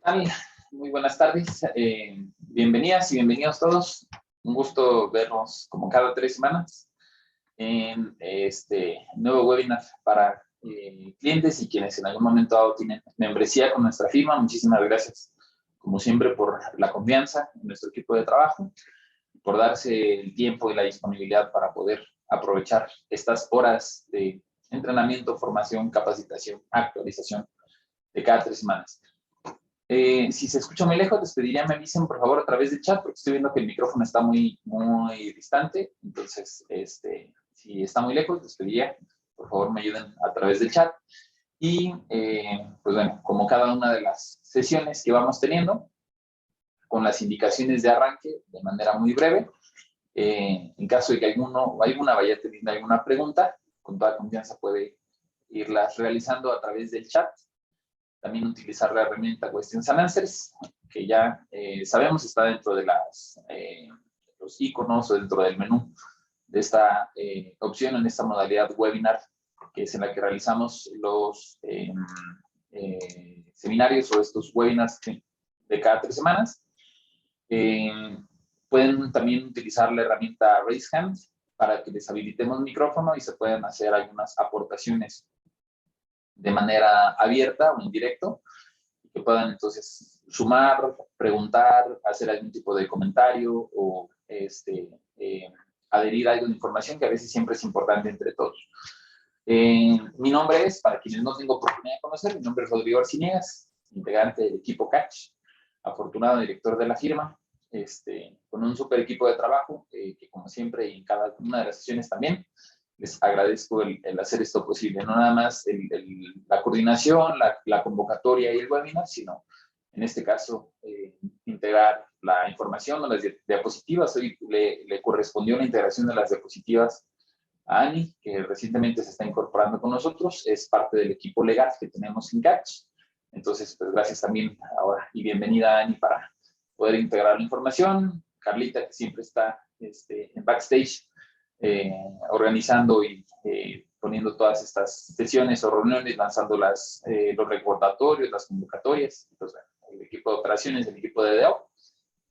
tal? Muy buenas tardes. Bienvenidas y bienvenidos todos. Un gusto vernos como cada 3 semanas en este nuevo webinar para clientes y quienes en algún momento dado tienen membresía con nuestra firma. Muchísimas gracias, como siempre, por la confianza en nuestro equipo de trabajo, por darse el tiempo y la disponibilidad para poder aprovechar estas horas de entrenamiento, formación, capacitación, actualización de cada 3 semanas. Si se escucha muy lejos, les pediría me avisen, por favor, a través del chat, porque estoy viendo que el micrófono está muy distante. Entonces, si está muy lejos, les pediría, por favor, me ayuden a través del chat. Y, pues bueno, como cada una de las sesiones que vamos teniendo, con las indicaciones de arranque, de manera muy breve, en caso de que alguna vaya teniendo alguna pregunta, con toda confianza puede irlas realizando a través del chat. También utilizar la herramienta Questions and Answers, que ya sabemos está dentro de los iconos o dentro del menú de esta opción en esta modalidad webinar, que es en la que realizamos los seminarios o estos webinars de cada 3 semanas. Pueden también utilizar la herramienta Raise Hand para que les habilitemos micrófono y se puedan hacer algunas aportaciones de manera abierta o en directo, que puedan entonces sumar, preguntar, hacer algún tipo de comentario o adherir a algo de información que a veces siempre es importante entre todos. Mi nombre es, para quienes no tengo oportunidad de conocer, mi nombre es Rodrigo Arciniegas, integrante del equipo Catch, afortunado director de la firma, con un super equipo de trabajo, que como siempre y en cada una de las sesiones también, les agradezco el hacer esto posible. No nada más la coordinación, la convocatoria y el webinar, sino en este caso integrar la información o las diapositivas. Hoy le correspondió la integración de las diapositivas a Ani, que recientemente se está incorporando con nosotros. Es parte del equipo legal que tenemos en Catch. Entonces, pues gracias también ahora y bienvenida Ani para poder integrar la información. Carlita, que siempre está en backstage, organizando y poniendo todas estas sesiones o reuniones, lanzando los recordatorios, las convocatorias. Entonces, el equipo de operaciones, el equipo de DEO,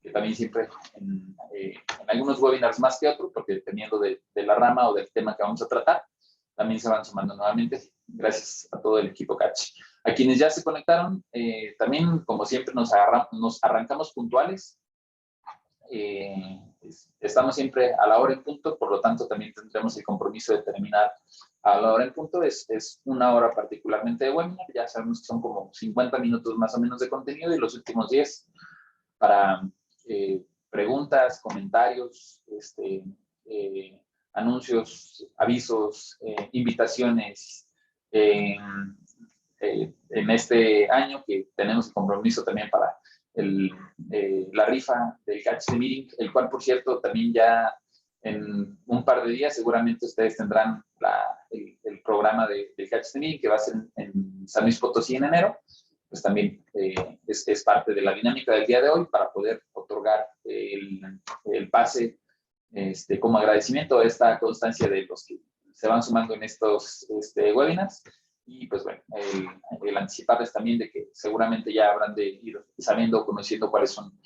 que también siempre en algunos webinars más que otros, porque dependiendo de la rama o del tema que vamos a tratar, también se van sumando nuevamente. Gracias a todo el equipo Catch. A quienes ya se conectaron, también, como siempre, nos arrancamos puntuales. Estamos siempre a la hora en punto, por lo tanto también tendremos el compromiso de terminar a la hora en punto. Es una hora particularmente de webinar, ya sabemos que son como 50 minutos más o menos de contenido y los últimos 10 para preguntas, comentarios, anuncios, avisos, invitaciones. En este año que tenemos el compromiso también para la rifa del Catch the Meeting, el cual, por cierto, también ya en un par de días seguramente ustedes tendrán el programa del Catch the Meeting, que va a ser en San Luis Potosí en enero. Pues también es parte de la dinámica del día de hoy para poder otorgar el pase como agradecimiento a esta constancia de los que se van sumando en estos webinars. Y pues bueno, el anticiparles también de que seguramente ya habrán de ir sabiendo, conociendo cuáles son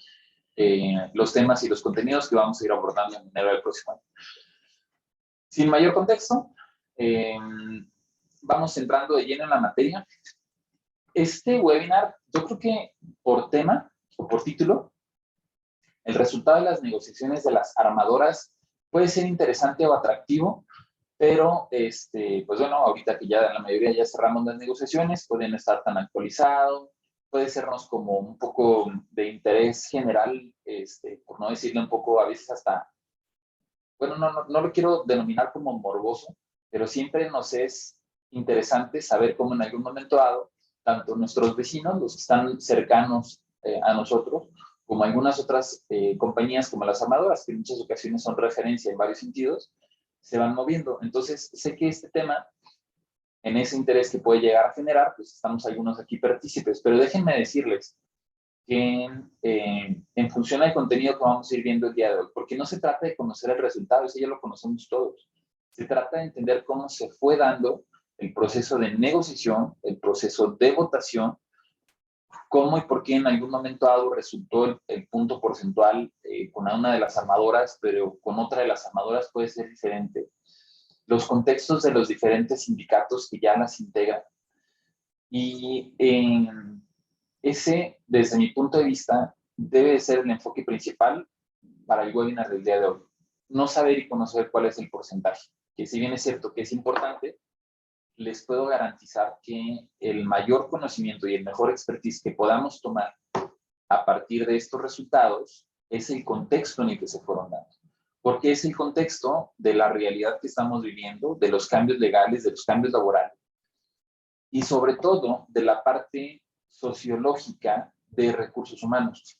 los temas y los contenidos que vamos a ir abordando en enero del próximo año. Sin mayor contexto, vamos entrando de lleno en la materia. Este webinar, yo creo que por tema o por título, el resultado de las negociaciones de las armadoras puede ser interesante o atractivo, pero, pues bueno, ahorita que ya en la mayoría ya cerramos las negociaciones, pueden estar tan actualizados, puede sernos como un poco de interés general, por no decirle un poco a veces hasta, bueno, no lo quiero denominar como morboso, pero siempre nos es interesante saber cómo en algún momento dado, tanto nuestros vecinos, los que están cercanos a nosotros, como algunas otras compañías como las armadoras, que en muchas ocasiones son referencia en varios sentidos, se van moviendo. Entonces, sé que este tema, en ese interés que puede llegar a generar, pues estamos algunos aquí partícipes, pero déjenme decirles que en función del contenido que vamos a ir viendo el día de hoy, porque no se trata de conocer el resultado, eso ya lo conocemos todos, se trata de entender cómo se fue dando el proceso de negociación, el proceso de votación, cómo y por qué en algún momento dado resultó el punto porcentual con una de las armadoras, pero con otra de las armadoras puede ser diferente. Los contextos de los diferentes sindicatos que ya las integran. Y ese, desde mi punto de vista, debe de ser el enfoque principal para el webinar del día de hoy. No saber y conocer cuál es el porcentaje, que si bien es cierto que es importante, les puedo garantizar que el mayor conocimiento y el mejor expertise que podamos tomar a partir de estos resultados es el contexto en el que se fueron dando. Porque es el contexto de la realidad que estamos viviendo, de los cambios legales, de los cambios laborales, y sobre todo de la parte sociológica de recursos humanos.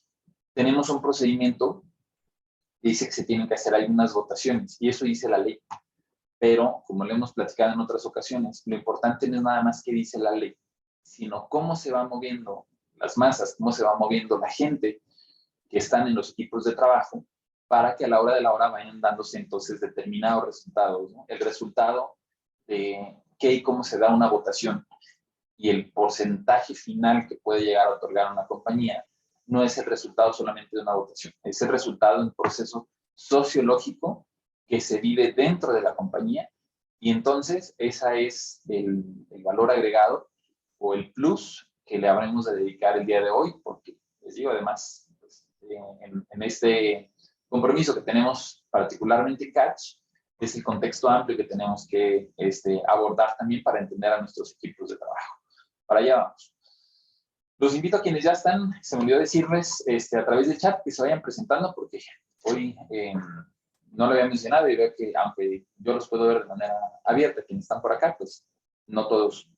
Tenemos un procedimiento que dice que se tienen que hacer algunas votaciones, y eso dice la ley. Pero, como lo hemos platicado en otras ocasiones, lo importante no es nada más que dice la ley, sino cómo se van moviendo las masas, cómo se va moviendo la gente que están en los equipos de trabajo, para que a la hora de la hora vayan dándose entonces determinados resultados, ¿no? El resultado de qué y cómo se da una votación y el porcentaje final que puede llegar a otorgar una compañía no es el resultado solamente de una votación, es el resultado de un proceso sociológico que se vive dentro de la compañía, y entonces ese es el valor agregado o el plus que le habremos de dedicar el día de hoy, porque les digo, además, pues, en este compromiso que tenemos particularmente en Catch, es el contexto amplio que tenemos que abordar también para entender a nuestros equipos de trabajo. Para allá vamos. Los invito a quienes ya están, se me olvidó decirles a través del chat, que se vayan presentando, porque hoy no lo había mencionado y veo que, aunque yo los puedo ver de manera abierta, quienes están por acá, pues no todos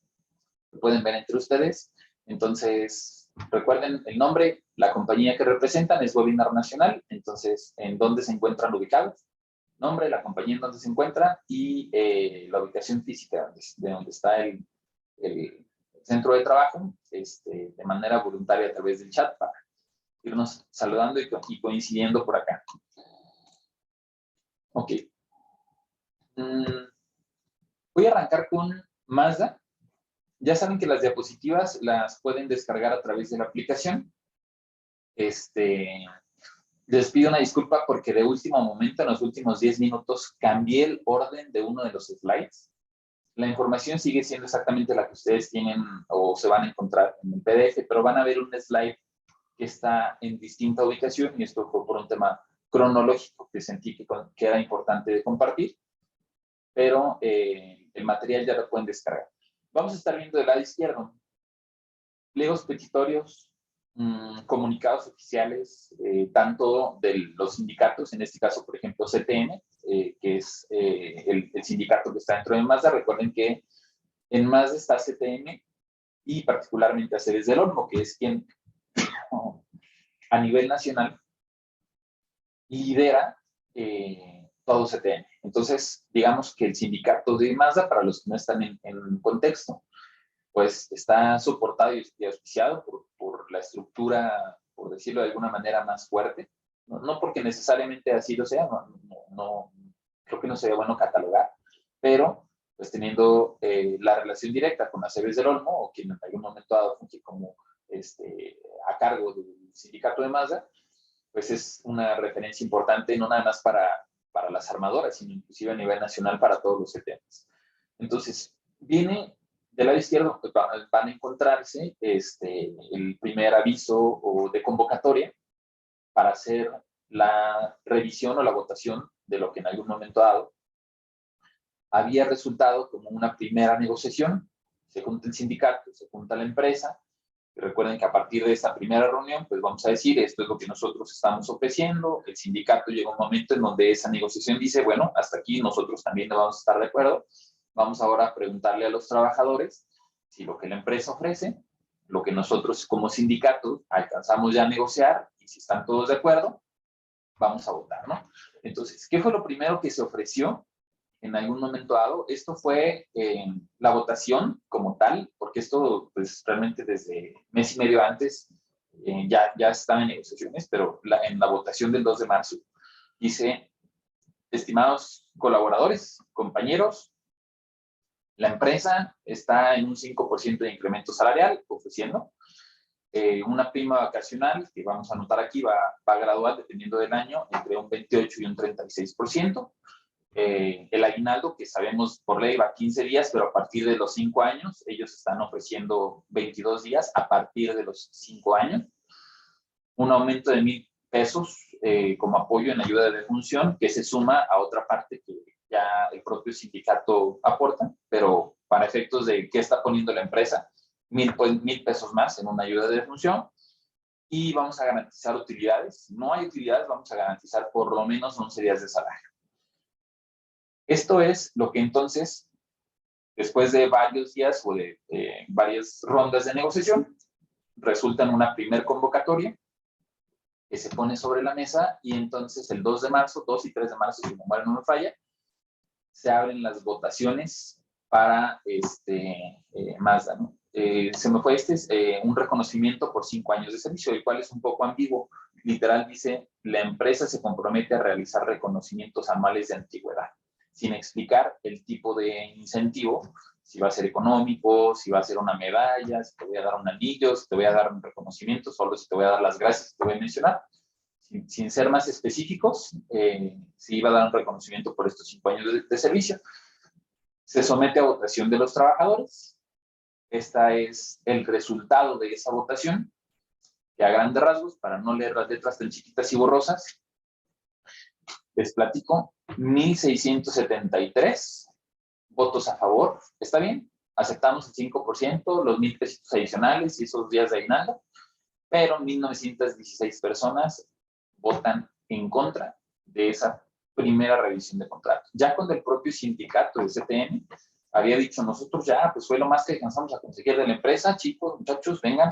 lo pueden ver entre ustedes. Entonces, recuerden el nombre, la compañía que representan es Webinar Nacional. Entonces, ¿en dónde se encuentran ubicados? Nombre, la compañía en donde se encuentra y la ubicación física de donde está el centro de trabajo, de manera voluntaria a través del chat, para irnos saludando y coincidiendo por acá. Ok. Voy a arrancar con Mazda. Ya saben que las diapositivas las pueden descargar a través de la aplicación. Les pido una disculpa porque de último momento, en los últimos 10 minutos, cambié el orden de uno de los slides. La información sigue siendo exactamente la que ustedes tienen o se van a encontrar en el PDF, pero van a ver un slide que está en distinta ubicación, y esto fue por un tema cronológico que sentí que era importante de compartir, pero el material ya lo pueden descargar. Vamos a estar viendo del lado izquierdo pliegos petitorios, comunicados oficiales, tanto de los sindicatos, en este caso, por ejemplo, CTM, que es el sindicato que está dentro de Mazda. Recuerden que en Mazda está CTM y particularmente Aceves del Olmo, que es quien a nivel nacional lidera todo CTM. Entonces, digamos que el sindicato de Mazda, para los que no están en contexto, pues está soportado y auspiciado por la estructura, por decirlo de alguna manera, más fuerte. No porque necesariamente así lo sea, no, creo que no sería bueno catalogar, pero pues teniendo la relación directa con Aceves del Olmo, o quien en algún momento ha dado como a cargo del sindicato de Mazda, pues es una referencia importante, no nada más para las armadoras, sino inclusive a nivel nacional para todos los CTMs. Entonces, viene del lado izquierdo, pues van a encontrarse el primer aviso o de convocatoria para hacer la revisión o la votación de lo que en algún momento dado había resultado como una primera negociación. Se junta el sindicato, se junta la empresa, y recuerden que a partir de esta primera reunión, pues vamos a decir, esto es lo que nosotros estamos ofreciendo. El sindicato llega un momento en donde esa negociación dice, bueno, hasta aquí nosotros también no vamos a estar de acuerdo. Vamos ahora a preguntarle a los trabajadores si lo que la empresa ofrece, lo que nosotros como sindicato alcanzamos ya a negociar, y si están todos de acuerdo, vamos a votar, ¿no? Entonces, ¿qué fue lo primero que se ofreció en algún momento dado? Esto fue la votación como tal, porque esto, pues, realmente desde mes y medio antes ya estaba en negociaciones, pero en la votación del 2 de marzo dice, estimados colaboradores, compañeros, la empresa está en un 5% de incremento salarial ofreciendo. una prima vacacional, que vamos a anotar aquí, va a graduar dependiendo del año, entre un 28 y un 36%. El aguinaldo, que sabemos por ley va a 15 días, pero a partir de los 5 años, ellos están ofreciendo 22 días a partir de los 5 años. Un aumento de 1,000 pesos como apoyo en ayuda de defunción, que se suma a otra parte que ya el propio sindicato aporta, pero para efectos de qué está poniendo la empresa, 1,000 pesos más en una ayuda de defunción. Y vamos a garantizar utilidades. No hay utilidades, vamos a garantizar por lo menos 11 días de salario. Esto es lo que entonces, después de varios días o de varias rondas de negociación, resulta en una primer convocatoria que se pone sobre la mesa y entonces el 2 de marzo, 2 y 3 de marzo, si mi memoria no me falla, se abren las votaciones para Mazda, ¿no? Se me fue un reconocimiento por 5 años de servicio, el cual es un poco ambiguo. Literal dice, la empresa se compromete a realizar reconocimientos anuales de antigüedad, sin explicar el tipo de incentivo, si va a ser económico, si va a ser una medalla, si te voy a dar un anillo, si te voy a dar un reconocimiento, solo si te voy a dar las gracias que te voy a mencionar. Sin ser más específicos, si iba a dar un reconocimiento por estos 5 años de servicio. Se somete a votación de los trabajadores. Este es el resultado de esa votación, que a grandes rasgos, para no leer las letras tan chiquitas y borrosas, les platico, 1,673 votos a favor. ¿Está bien? Aceptamos el 5%, los 1,000 pesitos adicionales y esos días de aguinaldo, pero 1,916 personas votan en contra de esa primera revisión de contrato. Ya cuando el propio sindicato de CTM había dicho, nosotros ya, pues fue lo más que alcanzamos a conseguir de la empresa, chicos, muchachos, vengan,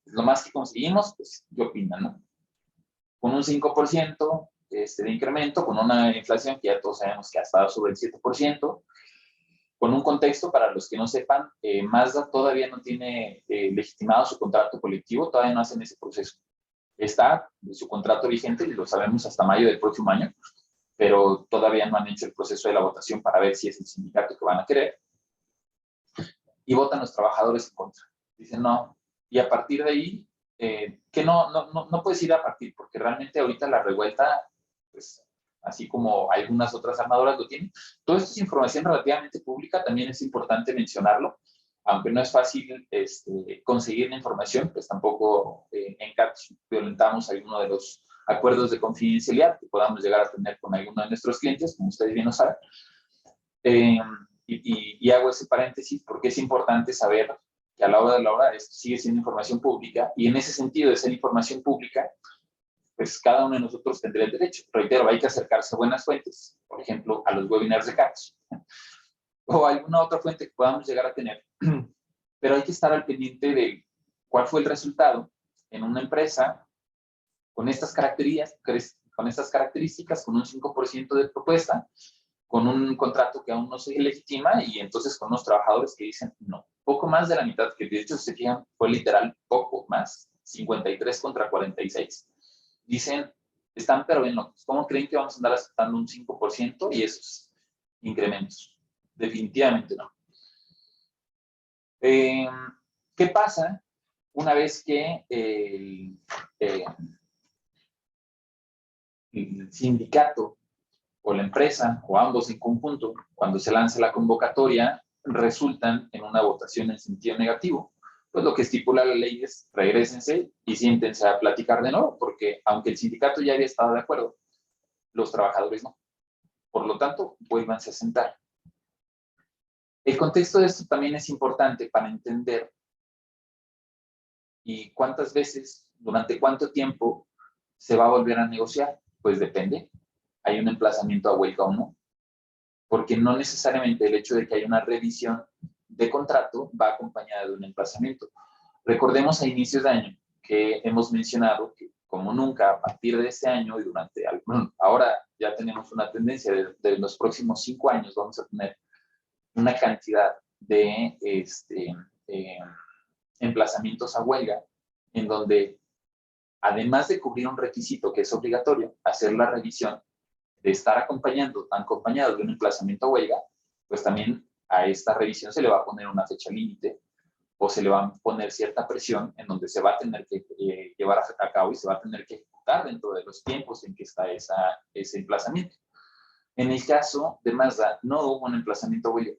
lo más que conseguimos, pues, ¿qué opinan, no? Con un 5% de incremento, con una inflación que ya todos sabemos que ha estado sobre el 7%, con un contexto, para los que no sepan, Mazda todavía no tiene legitimado su contrato colectivo, todavía no hacen ese proceso. Está su contrato vigente, y lo sabemos hasta mayo del próximo año, pero todavía no han hecho el proceso de la votación para ver si es el sindicato que van a querer. Y votan los trabajadores en contra. Dicen no. Y a partir de ahí, que no puedes ir a partir, porque realmente ahorita la revuelta, pues, así como algunas otras armadoras lo tienen, todo esto es información relativamente pública, también es importante mencionarlo, aunque no es fácil conseguir la información, pues tampoco en CATS violentamos alguno de los acuerdos de confidencialidad que podamos llegar a tener con alguno de nuestros clientes, como ustedes bien lo saben. Y hago ese paréntesis porque es importante saber que a la hora de la hora esto sigue siendo información pública, y en ese sentido de ser información pública, pues cada uno de nosotros tendrá el derecho. Reitero, hay que acercarse a buenas fuentes, por ejemplo, a los webinars de CATS, o alguna otra fuente que podamos llegar a tener. Pero hay que estar al pendiente de cuál fue el resultado en una empresa con estas características, con un 5% de propuesta, con un contrato que aún no se legitima, y entonces con unos trabajadores que dicen no. Poco más de la mitad, que de hecho se fijan, fue literal poco más, 53 contra 46. Dicen, están pero bien locos. ¿Cómo creen que vamos a andar aceptando un 5% y esos incrementos? Definitivamente no. ¿Qué pasa una vez que el sindicato o la empresa, o ambos en conjunto, cuando se lanza la convocatoria, resultan en una votación en sentido negativo? Pues lo que estipula la ley es regrésense y siéntense a platicar de nuevo, porque aunque el sindicato ya había estado de acuerdo, los trabajadores no. Por lo tanto, vuélvanse a sentar. El contexto de esto también es importante para entender y cuántas veces, durante cuánto tiempo se va a volver a negociar. Pues depende. Hay un emplazamiento a huelga o no, porque no necesariamente el hecho de que haya una revisión de contrato va acompañada de un emplazamiento. Recordemos a inicios de año que hemos mencionado que, como nunca, a partir de este año y ahora ya tenemos una tendencia de los próximos 5 años, vamos a tener una cantidad de emplazamientos a huelga, en donde, además de cubrir un requisito que es obligatorio, hacer la revisión, de estar acompañado de un emplazamiento a huelga, pues también a esta revisión se le va a poner una fecha límite, o se le va a poner cierta presión en donde se va a tener que llevar a cabo y se va a tener que ejecutar dentro de los tiempos en que está ese emplazamiento. En el caso de Mazda, no hubo un emplazamiento a huelga.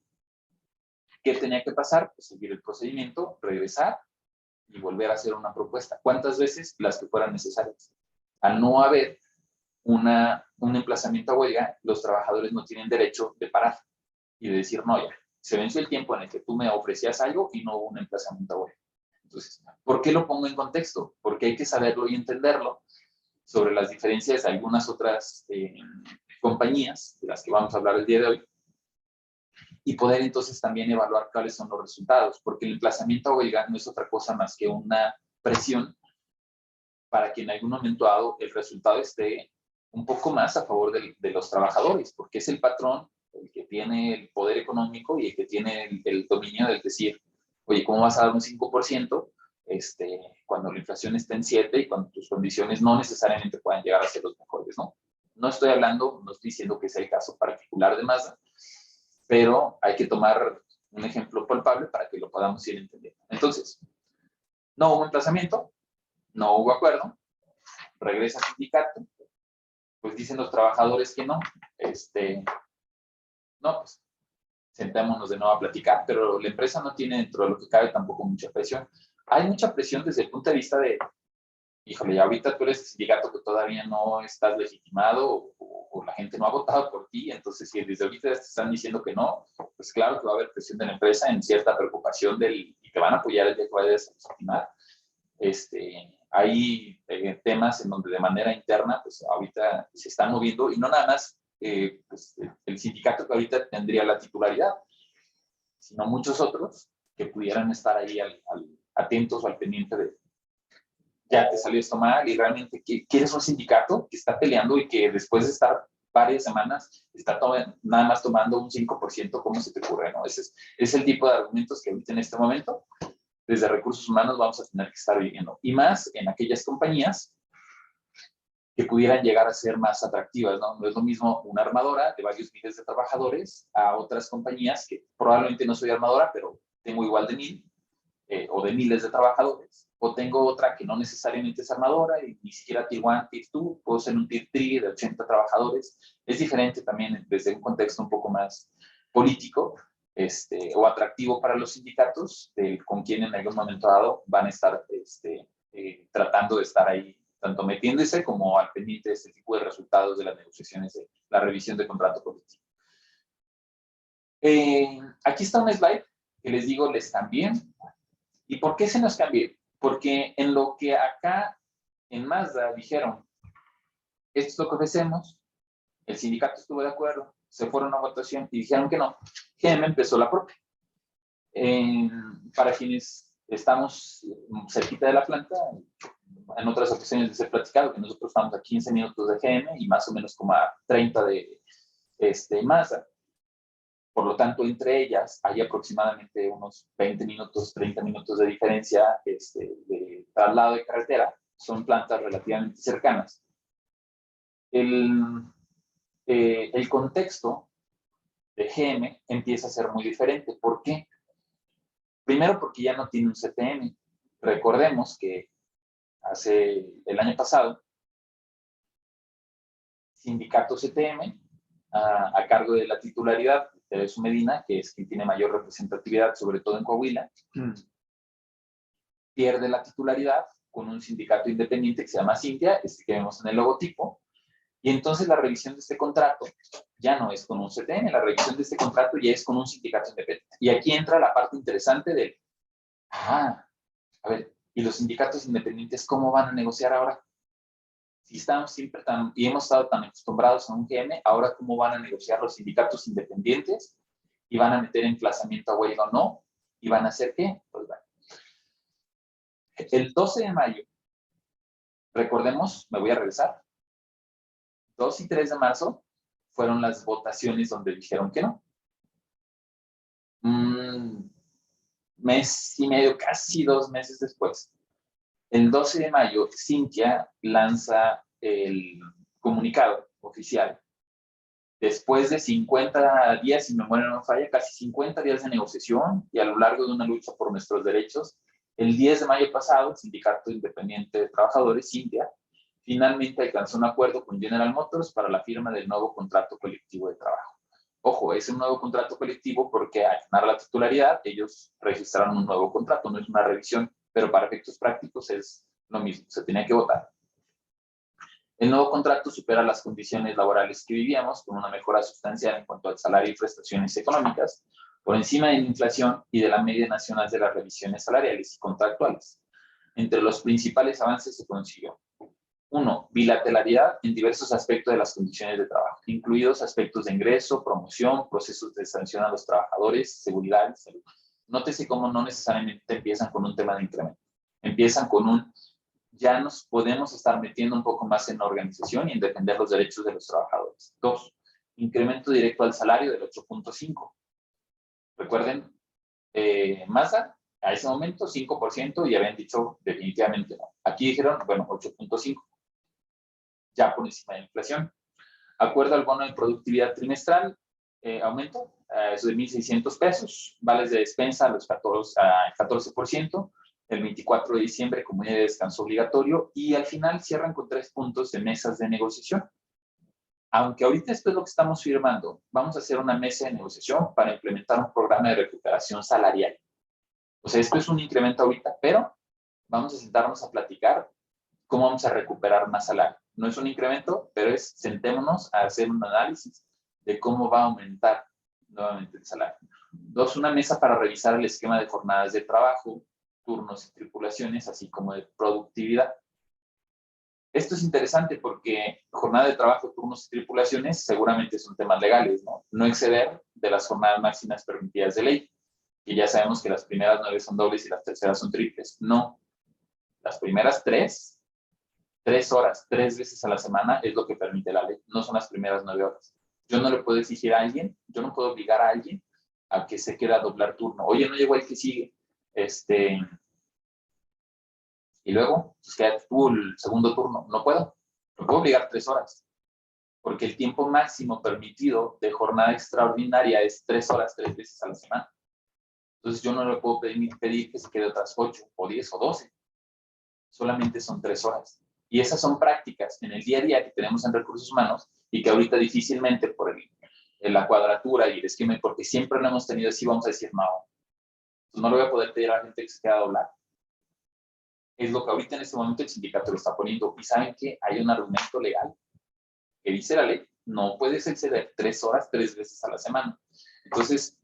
¿Qué tenía que pasar? Pues seguir el procedimiento, regresar y volver a hacer una propuesta. ¿Cuántas veces? Las que fueran necesarias. Al no haber un emplazamiento a huelga, los trabajadores no tienen derecho de parar y de decir, no, ya, se venció el tiempo en el que tú me ofrecías algo y no hubo un emplazamiento a huelga. Entonces, ¿por qué lo pongo en contexto? Porque hay que saberlo y entenderlo sobre las diferencias de algunas otras compañías de las que vamos a hablar el día de hoy y poder entonces también evaluar cuáles son los resultados, porque el emplazamiento a huelga no es otra cosa más que una presión para que en algún momento dado el resultado esté un poco más a favor de los trabajadores, porque es el patrón el que tiene el poder económico y el que tiene el dominio del decir, oye, ¿cómo vas a dar un 5% cuando la inflación está en 7 y cuando tus condiciones no necesariamente puedan llegar a ser los mejores, ¿no? No estoy diciendo que sea el caso particular de Mazda, pero hay que tomar un ejemplo palpable para que lo podamos ir entendiendo. Entonces, no hubo emplazamiento, no hubo acuerdo, regresa al sindicato, pues dicen los trabajadores que no, no, pues sentémonos de nuevo a platicar, pero la empresa no tiene dentro de lo que cabe tampoco mucha presión. Hay mucha presión desde el punto de vista de, híjole, ahorita tú eres el sindicato que todavía no estás legitimado o la gente no ha votado por ti, entonces si desde ahorita te están diciendo que no, pues claro que va a haber presión de la empresa en cierta preocupación y te van a apoyar el día que vayas a legitimar. Hay temas en donde de manera interna, pues ahorita se están moviendo y no nada más pues, el sindicato que ahorita tendría la titularidad, sino muchos otros que pudieran estar ahí atentos o al pendiente de ya te salió esto mal y realmente quieres un sindicato que está peleando y que después de estar varias semanas está nada más tomando un 5%, ¿cómo se te ocurre? ¿No? Ese es el tipo de argumentos que ahorita en este momento desde recursos humanos vamos a tener que estar viviendo. Y más en aquellas compañías que pudieran llegar a ser más atractivas, ¿no? No es lo mismo una armadora de varios miles de trabajadores a otras compañías que probablemente no soy armadora, pero tengo igual de 1000 o de miles de trabajadores. O tengo otra que no necesariamente es armadora y ni siquiera Tier 1, Tier 2, puedo ser un Tier 3 de 80 trabajadores. Es diferente también desde un contexto un poco más político, o atractivo para los sindicatos, con quien en algún momento dado van a estar tratando de estar ahí, tanto metiéndose como al pendiente de este tipo de resultados de las negociaciones de la revisión de contrato colectivo. Aquí está un slide que les digo, les cambié. ¿Y por qué se nos cambió? Porque en lo que acá en Mazda dijeron, esto es lo que ofrecemos, el sindicato estuvo de acuerdo, se fueron a votación y dijeron que no, GM empezó la propia. Para quienes estamos cerquita de la planta, en otras ocasiones les he platicado que nosotros estamos a 15 minutos de GM y más o menos como a 30 de Mazda. Por lo tanto, entre ellas hay aproximadamente unos 20 minutos, 30 minutos de diferencia de traslado de carretera. Son plantas relativamente cercanas. El contexto de GM empieza a ser muy diferente. ¿Por qué? Primero porque ya no tiene un CTM. Recordemos que el año pasado, sindicato CTM, a cargo de la titularidad, Tereso Medina, que es quien tiene mayor representatividad, sobre todo en Coahuila, pierde la titularidad con un sindicato independiente que se llama Cintia, que vemos en el logotipo, y entonces la revisión de este contrato ya no es con un CTM, la revisión de este contrato ya es con un sindicato independiente. Y aquí entra la parte interesante del, a ver, ¿y los sindicatos independientes cómo van a negociar ahora? Si estamos siempre y hemos estado tan acostumbrados a un GM, ahora cómo van a negociar los sindicatos independientes y van a meter emplazamiento a huelga o no, y van a hacer qué, pues bueno. El 12 de mayo, recordemos, me voy a regresar, 2 y 3 de marzo fueron las votaciones donde dijeron que no. Mes y medio, casi 2 meses después, el 12 de mayo, Cintia lanza el comunicado oficial Después de 50 días, si mi memoria no falla, casi 50 días de negociación y a lo largo de una lucha por nuestros derechos, el 10 de mayo pasado, el Sindicato Independiente de Trabajadores, Cintia, finalmente alcanzó un acuerdo con General Motors para la firma del nuevo contrato colectivo de trabajo. Ojo, es un nuevo contrato colectivo porque al ganar la titularidad, ellos registraron un nuevo contrato, no es una revisión, pero para efectos prácticos es lo mismo, se tenía que votar. El nuevo contrato supera las condiciones laborales que vivíamos, con una mejora sustancial en cuanto al salario y prestaciones económicas, por encima de la inflación y de la media nacional de las revisiones salariales y contractuales. Entre los principales avances se consiguió: 1. Bilateralidad en diversos aspectos de las condiciones de trabajo, incluidos aspectos de ingreso, promoción, procesos de sanción a los trabajadores, seguridad y salud. Nótese cómo no necesariamente empiezan con un tema de incremento. Empiezan con un, ya nos podemos estar metiendo un poco más en la organización y en defender los derechos de los trabajadores. 2. Incremento directo al salario del 8.5. Recuerden, Mazda, a ese momento 5% y habían dicho definitivamente no. Aquí dijeron, bueno, 8.5. Ya por encima de la inflación. Acuerdo al bono de productividad trimestral, aumento, eso de 1,600 pesos, vales de despensa a los 14%, el 24 de diciembre como día de descanso obligatorio, y al final cierran con 3 puntos de mesas de negociación. Aunque ahorita esto es lo que estamos firmando, vamos a hacer una mesa de negociación para implementar un programa de recuperación salarial. O sea, esto es un incremento ahorita, pero vamos a sentarnos a platicar cómo vamos a recuperar más salario. No es un incremento, pero es sentémonos a hacer un análisis de cómo va a aumentar nuevamente el salario. 2, una mesa para revisar el esquema de jornadas de trabajo, turnos y tripulaciones, así como de productividad. Esto es interesante porque jornada de trabajo, turnos y tripulaciones seguramente son temas legales, ¿no? No exceder de las jornadas máximas permitidas de ley, que ya sabemos que las primeras 9 son dobles y las terceras son triples. No, las primeras 3 horas, 3 veces a la semana es lo que permite la ley, no son las primeras 9 horas. Yo no le puedo exigir a alguien, yo no puedo obligar a alguien a que se quede a doblar turno. Oye, no llegó el que sigue, y luego, pues quédate tú el segundo turno. No puedo, no puedo obligar 3 horas, porque el tiempo máximo permitido de jornada extraordinaria es 3 horas, 3 veces a la semana. Entonces yo no le puedo pedir que se quede otras 8 o 10 o 12. Solamente son 3 horas. Y esas son prácticas en el día a día que tenemos en recursos humanos y que ahorita difícilmente por la cuadratura y el esquema, porque siempre lo hemos tenido así, vamos a decir, no, pues no le voy a poder pedir a la gente que se quede a doblar. Es lo que ahorita en este momento el sindicato lo está poniendo. Y saben que hay un argumento legal que dice la ley, no puedes exceder 3 horas 3 veces a la semana. Entonces,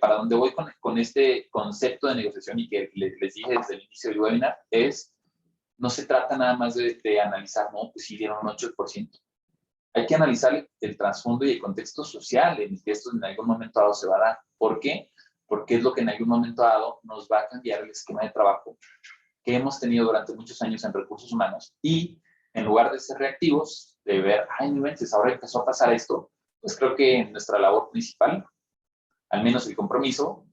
para donde voy con este concepto de negociación y que les dije desde el inicio del webinar, no se trata nada más de analizar, no, pues si dieron un 8%. Hay que analizar el trasfondo y el contexto social en el que esto en algún momento dado se va a dar. ¿Por qué? Porque es lo que en algún momento dado nos va a cambiar el esquema de trabajo que hemos tenido durante muchos años en recursos humanos y en lugar de ser reactivos, de ver, ay, no inventes, ahora empezó a pasar esto, pues creo que nuestra labor principal, al menos el compromiso,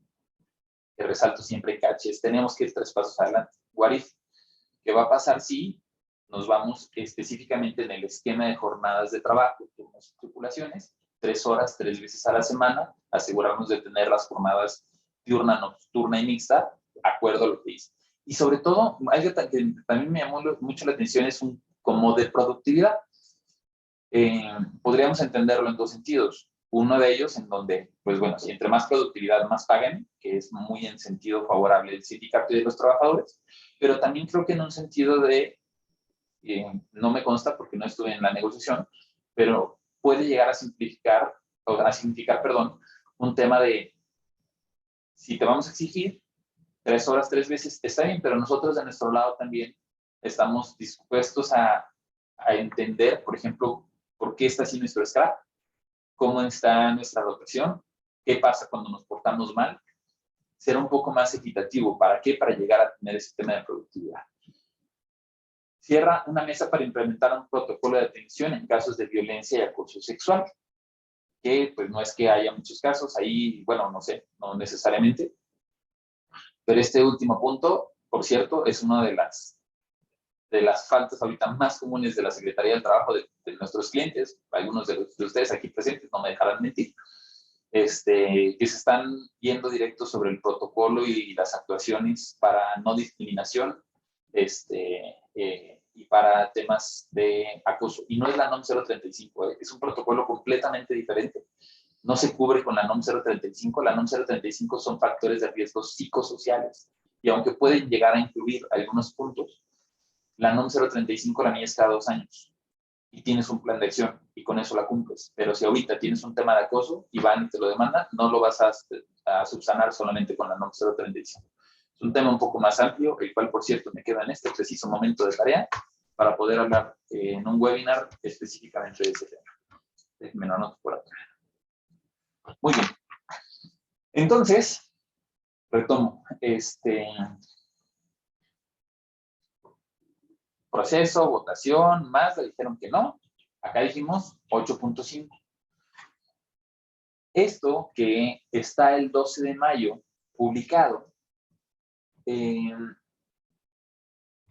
que resalto siempre en caches, tenemos que ir 3 pasos adelante. What if? ¿Qué va a pasar si nos vamos específicamente en el esquema de jornadas de trabajo, turnos y tripulaciones, 3 horas, 3 veces a la semana, asegurarnos de tener las jornadas diurna, nocturna y mixta, de acuerdo a lo que dice. Y sobre todo, algo que también me llamó mucho la atención es como de productividad. Podríamos entenderlo en 2 sentidos. Uno de ellos en donde, pues bueno, si entre más productividad, más paguen, que es muy en sentido favorable del sindicato y de los trabajadores, pero también creo que en un sentido de, no me consta porque no estuve en la negociación, pero puede llegar a significar, perdón, un tema de, si te vamos a exigir 3 horas 3 veces, está bien, pero nosotros de nuestro lado también estamos dispuestos a entender, por ejemplo, por qué está así nuestro scrap, cómo está nuestra rotación, qué pasa cuando nos portamos mal, ser un poco más equitativo. ¿Para qué? Para llegar a tener ese tema de productividad. Cierra una mesa para implementar un protocolo de atención en casos de violencia y acoso sexual, que pues no es que haya muchos casos, ahí, bueno, no sé, no necesariamente, pero este último punto, por cierto, es una de las de las faltas ahorita más comunes de la Secretaría del Trabajo de nuestros clientes, algunos de ustedes aquí presentes no me dejarán mentir, que se están yendo directo sobre el protocolo y las actuaciones para no discriminación, y para temas de acoso. Y no es la NOM 035, es un protocolo completamente diferente. No se cubre con la NOM 035. La NOM 035 son factores de riesgo psicosociales. Y aunque pueden llegar a incluir algunos puntos, la NOM 035 la mides cada 2 años. Y tienes un plan de acción y con eso la cumples. Pero si ahorita tienes un tema de acoso y van y te lo demandan, no lo vas a subsanar solamente con la NOM 035. Es un tema un poco más amplio, el cual, por cierto, me queda en este preciso momento de tarea para poder hablar en un webinar específicamente de ese tema. Me lo anoto por acá. Muy bien. Entonces, retomo. Proceso, votación, más, le dijeron que no. Acá dijimos 8.5. Esto que está el 12 de mayo publicado,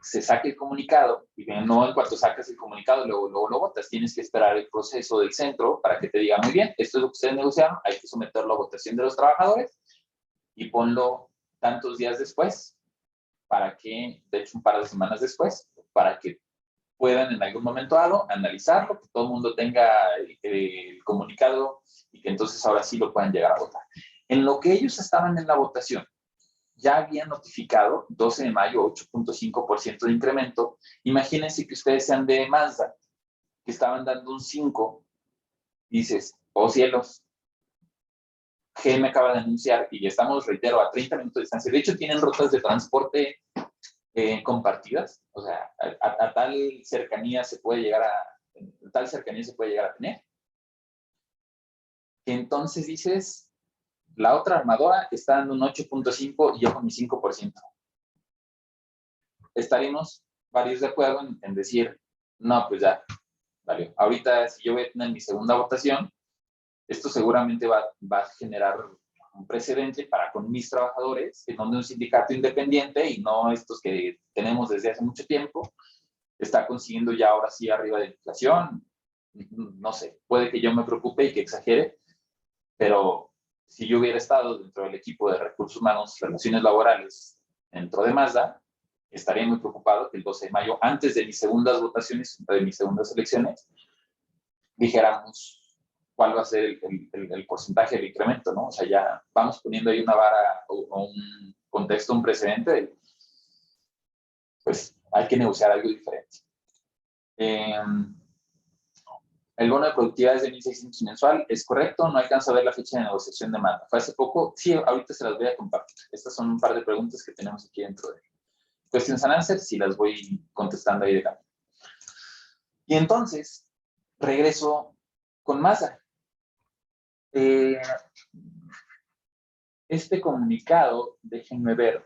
se saca el comunicado, y no en cuanto sacas el comunicado, luego lo votas, tienes que esperar el proceso del centro para que te diga, muy bien, esto es lo que ustedes negociaron, hay que someterlo a votación de los trabajadores, y ponlo tantos días después, para que, de hecho un par de semanas después, para que puedan en algún momento dado analizarlo, que todo el mundo tenga el comunicado, y que entonces ahora sí lo puedan llegar a votar. En lo que ellos estaban en la votación, ya habían notificado 12 de mayo 8.5% de incremento. Imagínense que ustedes sean de Mazda, que estaban dando un 5, dices, oh cielos, GM acaba de anunciar, y estamos, reitero, a 30 minutos de distancia. De hecho, tienen rutas de transporte compartidas, o sea, a tal cercanía se puede llegar a tener, que entonces dices, la otra armadora está dando un 8.5 y yo con mi 5%. Estaremos varios de acuerdo en decir, no, pues ya, vale. Ahorita, si yo voy a tener mi segunda votación, esto seguramente va a generar un precedente para con mis trabajadores, en donde un sindicato independiente, y no estos que tenemos desde hace mucho tiempo, está consiguiendo ya ahora sí arriba de la inflación. No sé, puede que yo me preocupe y que exagere, pero si yo hubiera estado dentro del equipo de recursos humanos, relaciones laborales, dentro de Mazda, estaría muy preocupado que el 12 de mayo, antes de mis segundas votaciones, de mis segundas elecciones, dijéramos cuál va a ser el porcentaje del incremento, ¿no? O sea, ya vamos poniendo ahí una vara o un contexto, un precedente, pues hay que negociar algo diferente. El bono de productividad es de 1.600 mensual, es correcto, no alcanzo a ver la fecha de negociación de manda. Fue hace poco, sí, ahorita se las voy a compartir. Estas son un par de preguntas que tenemos aquí dentro de Questions and Answers y las voy contestando ahí de camino. Y entonces, regreso con Mazda. Este comunicado, déjenme ver,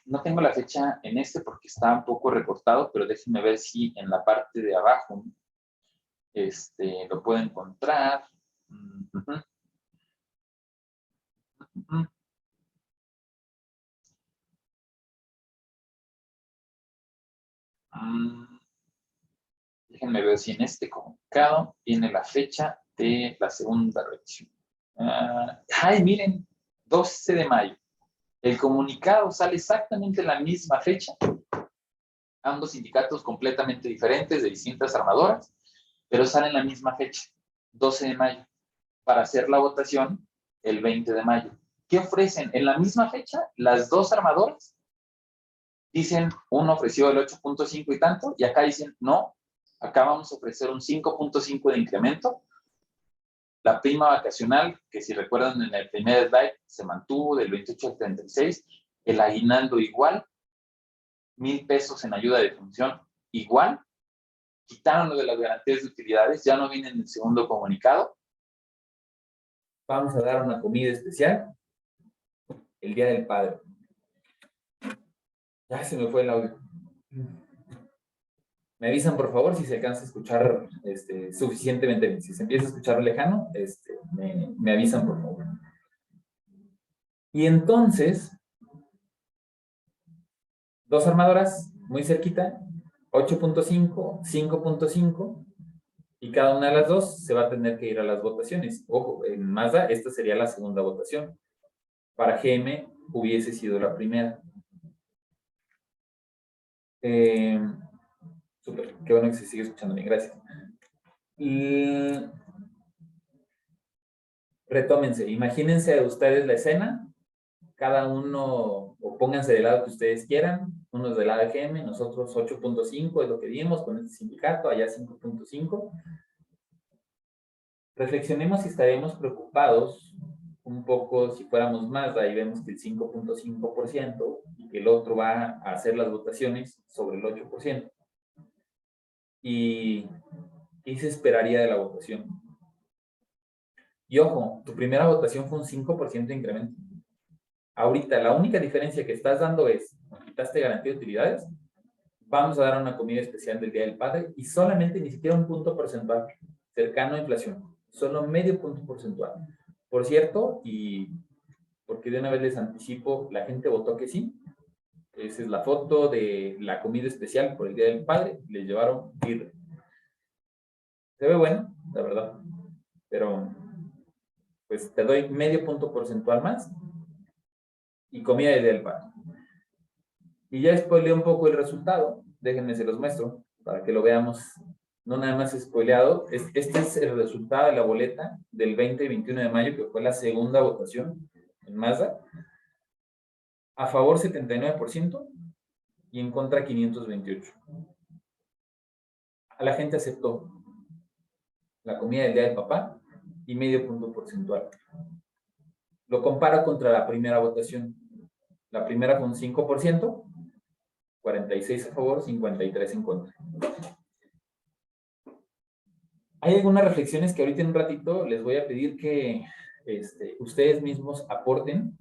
no tengo la fecha en porque está un poco recortado, pero déjenme ver si en la parte de abajo lo puedo encontrar. Déjenme ver si en este comunicado viene la fecha de la segunda revisión. Ay, miren, 12 de mayo. El comunicado sale exactamente en la misma fecha. Ambos sindicatos completamente diferentes, de distintas armadoras, pero salen en la misma fecha, 12 de mayo, para hacer la votación el 20 de mayo. ¿Qué ofrecen? En la misma fecha, las dos armadoras dicen, uno ofreció el 8.5 y tanto, y acá dicen, no, acá vamos a ofrecer un 5.5 de incremento. La prima vacacional, que si recuerdan en el primer slide, se mantuvo del 28 al 36, el aguinaldo igual, 1,000 pesos en ayuda de función igual, quitaron lo de las garantías de utilidades, ya no viene en el segundo comunicado. Vamos a dar una comida especial el Día del Padre. Ya se me fue el audio. Me avisan, por favor, si se alcanza a escuchar suficientemente bien. Si se empieza a escuchar lejano, me avisan, por favor. Y entonces, Dos armadoras, muy cerquita, 8.5, 5.5, y cada una de las dos se va a tener que ir a las votaciones. Ojo, en Mazda esta sería la segunda votación. Para GM hubiese sido la primera. Súper, qué bueno que se sigue escuchando bien, gracias. Retómense, imagínense ustedes la escena, cada uno, o pónganse del lado que ustedes quieran, unos del lado de GM, nosotros 8.5 es lo que dimos con este sindicato, allá 5.5. Reflexionemos si estaríamos preocupados un poco si fuéramos Mazda y vemos que el 5.5% y que el otro va a hacer las votaciones sobre el 8%. ¿Y qué se esperaría de la votación? Y ojo, tu primera votación fue un 5% de incremento. Ahorita la única diferencia que estás dando es, quitaste garantía de utilidades, vamos a dar una comida especial del Día del Padre y solamente ni siquiera un punto porcentual cercano a inflación, solo medio punto porcentual. Por cierto, y porque de una vez les anticipo, la gente votó que sí. Esa es la foto de la comida especial por el Día del Padre, les llevaron birria. Se ve bueno, la verdad, pero pues te doy medio punto porcentual más y comida del Día del Padre. Y ya spoileé un poco el resultado, déjenme se los muestro para que lo veamos, no nada más spoileado. Este es el resultado de la boleta del 20 y 21 de mayo, que fue la segunda votación en Mazda. A favor 79% y en contra 528. A la gente aceptó la comida del Día del Papá y medio punto porcentual. Lo comparo contra la primera votación. La primera fue un 5%, 46 a favor, 53 en contra. Hay algunas reflexiones que ahorita en un ratito les voy a pedir que ustedes mismos aporten,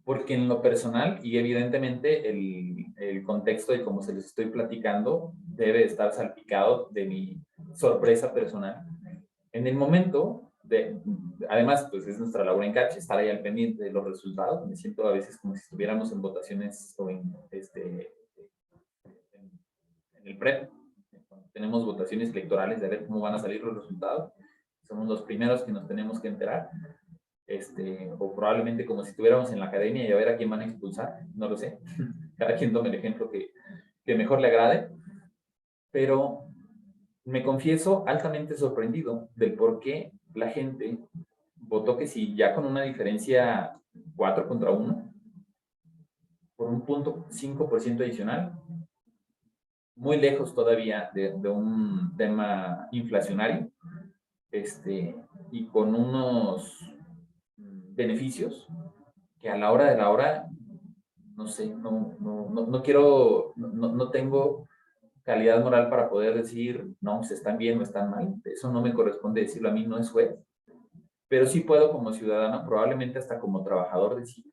porque en lo personal y evidentemente el contexto de cómo se les estoy platicando debe estar salpicado de mi sorpresa personal. En el momento, además, pues es nuestra labor en Catch, estar ahí al pendiente de los resultados. Me siento a veces como si estuviéramos en votaciones o en el PREP. Tenemos votaciones electorales de ver cómo van a salir los resultados. Somos los primeros que nos tenemos que enterar. O probablemente como si estuviéramos en la academia y a ver a quién van a expulsar, no lo sé. Cada quien tome el ejemplo que mejor le agrade. Pero me confieso altamente sorprendido del por qué la gente votó que sí, ya con una diferencia 4 contra 1, por un 0.5% adicional, muy lejos todavía de un tema inflacionario, y con unos beneficios que a la hora de la hora, no sé, no quiero, no tengo calidad moral para poder decir, no, se están bien o están mal. Eso no me corresponde decirlo a mí, no es juez. Pero sí puedo como ciudadano, probablemente hasta como trabajador, decir,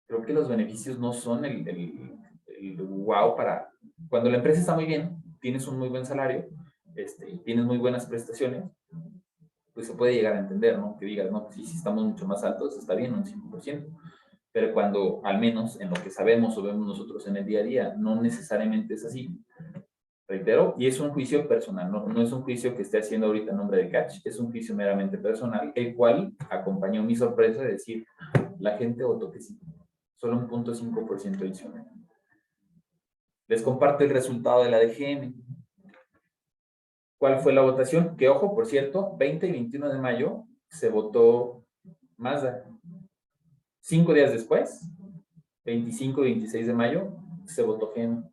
creo que los beneficios no son el wow para... Cuando la empresa está muy bien, tienes un muy buen salario, tienes muy buenas prestaciones, pues se puede llegar a entender, ¿no? Que digas, no, pues sí, si estamos mucho más altos, está bien, un 5%. Pero cuando, al menos en lo que sabemos o vemos nosotros en el día a día, no necesariamente es así. Reitero, y es un juicio personal, no es un juicio que esté haciendo ahorita en nombre de Catch, es un juicio meramente personal, el cual acompañó mi sorpresa de decir, la gente votó que sí, solo un 0.5% adicional. Les comparto el resultado de la DGM. ¿Cuál fue la votación? Que ojo, por cierto, 20 y 21 de mayo se votó Mazda. 5 días después, 25 y 26 de mayo, se votó GM.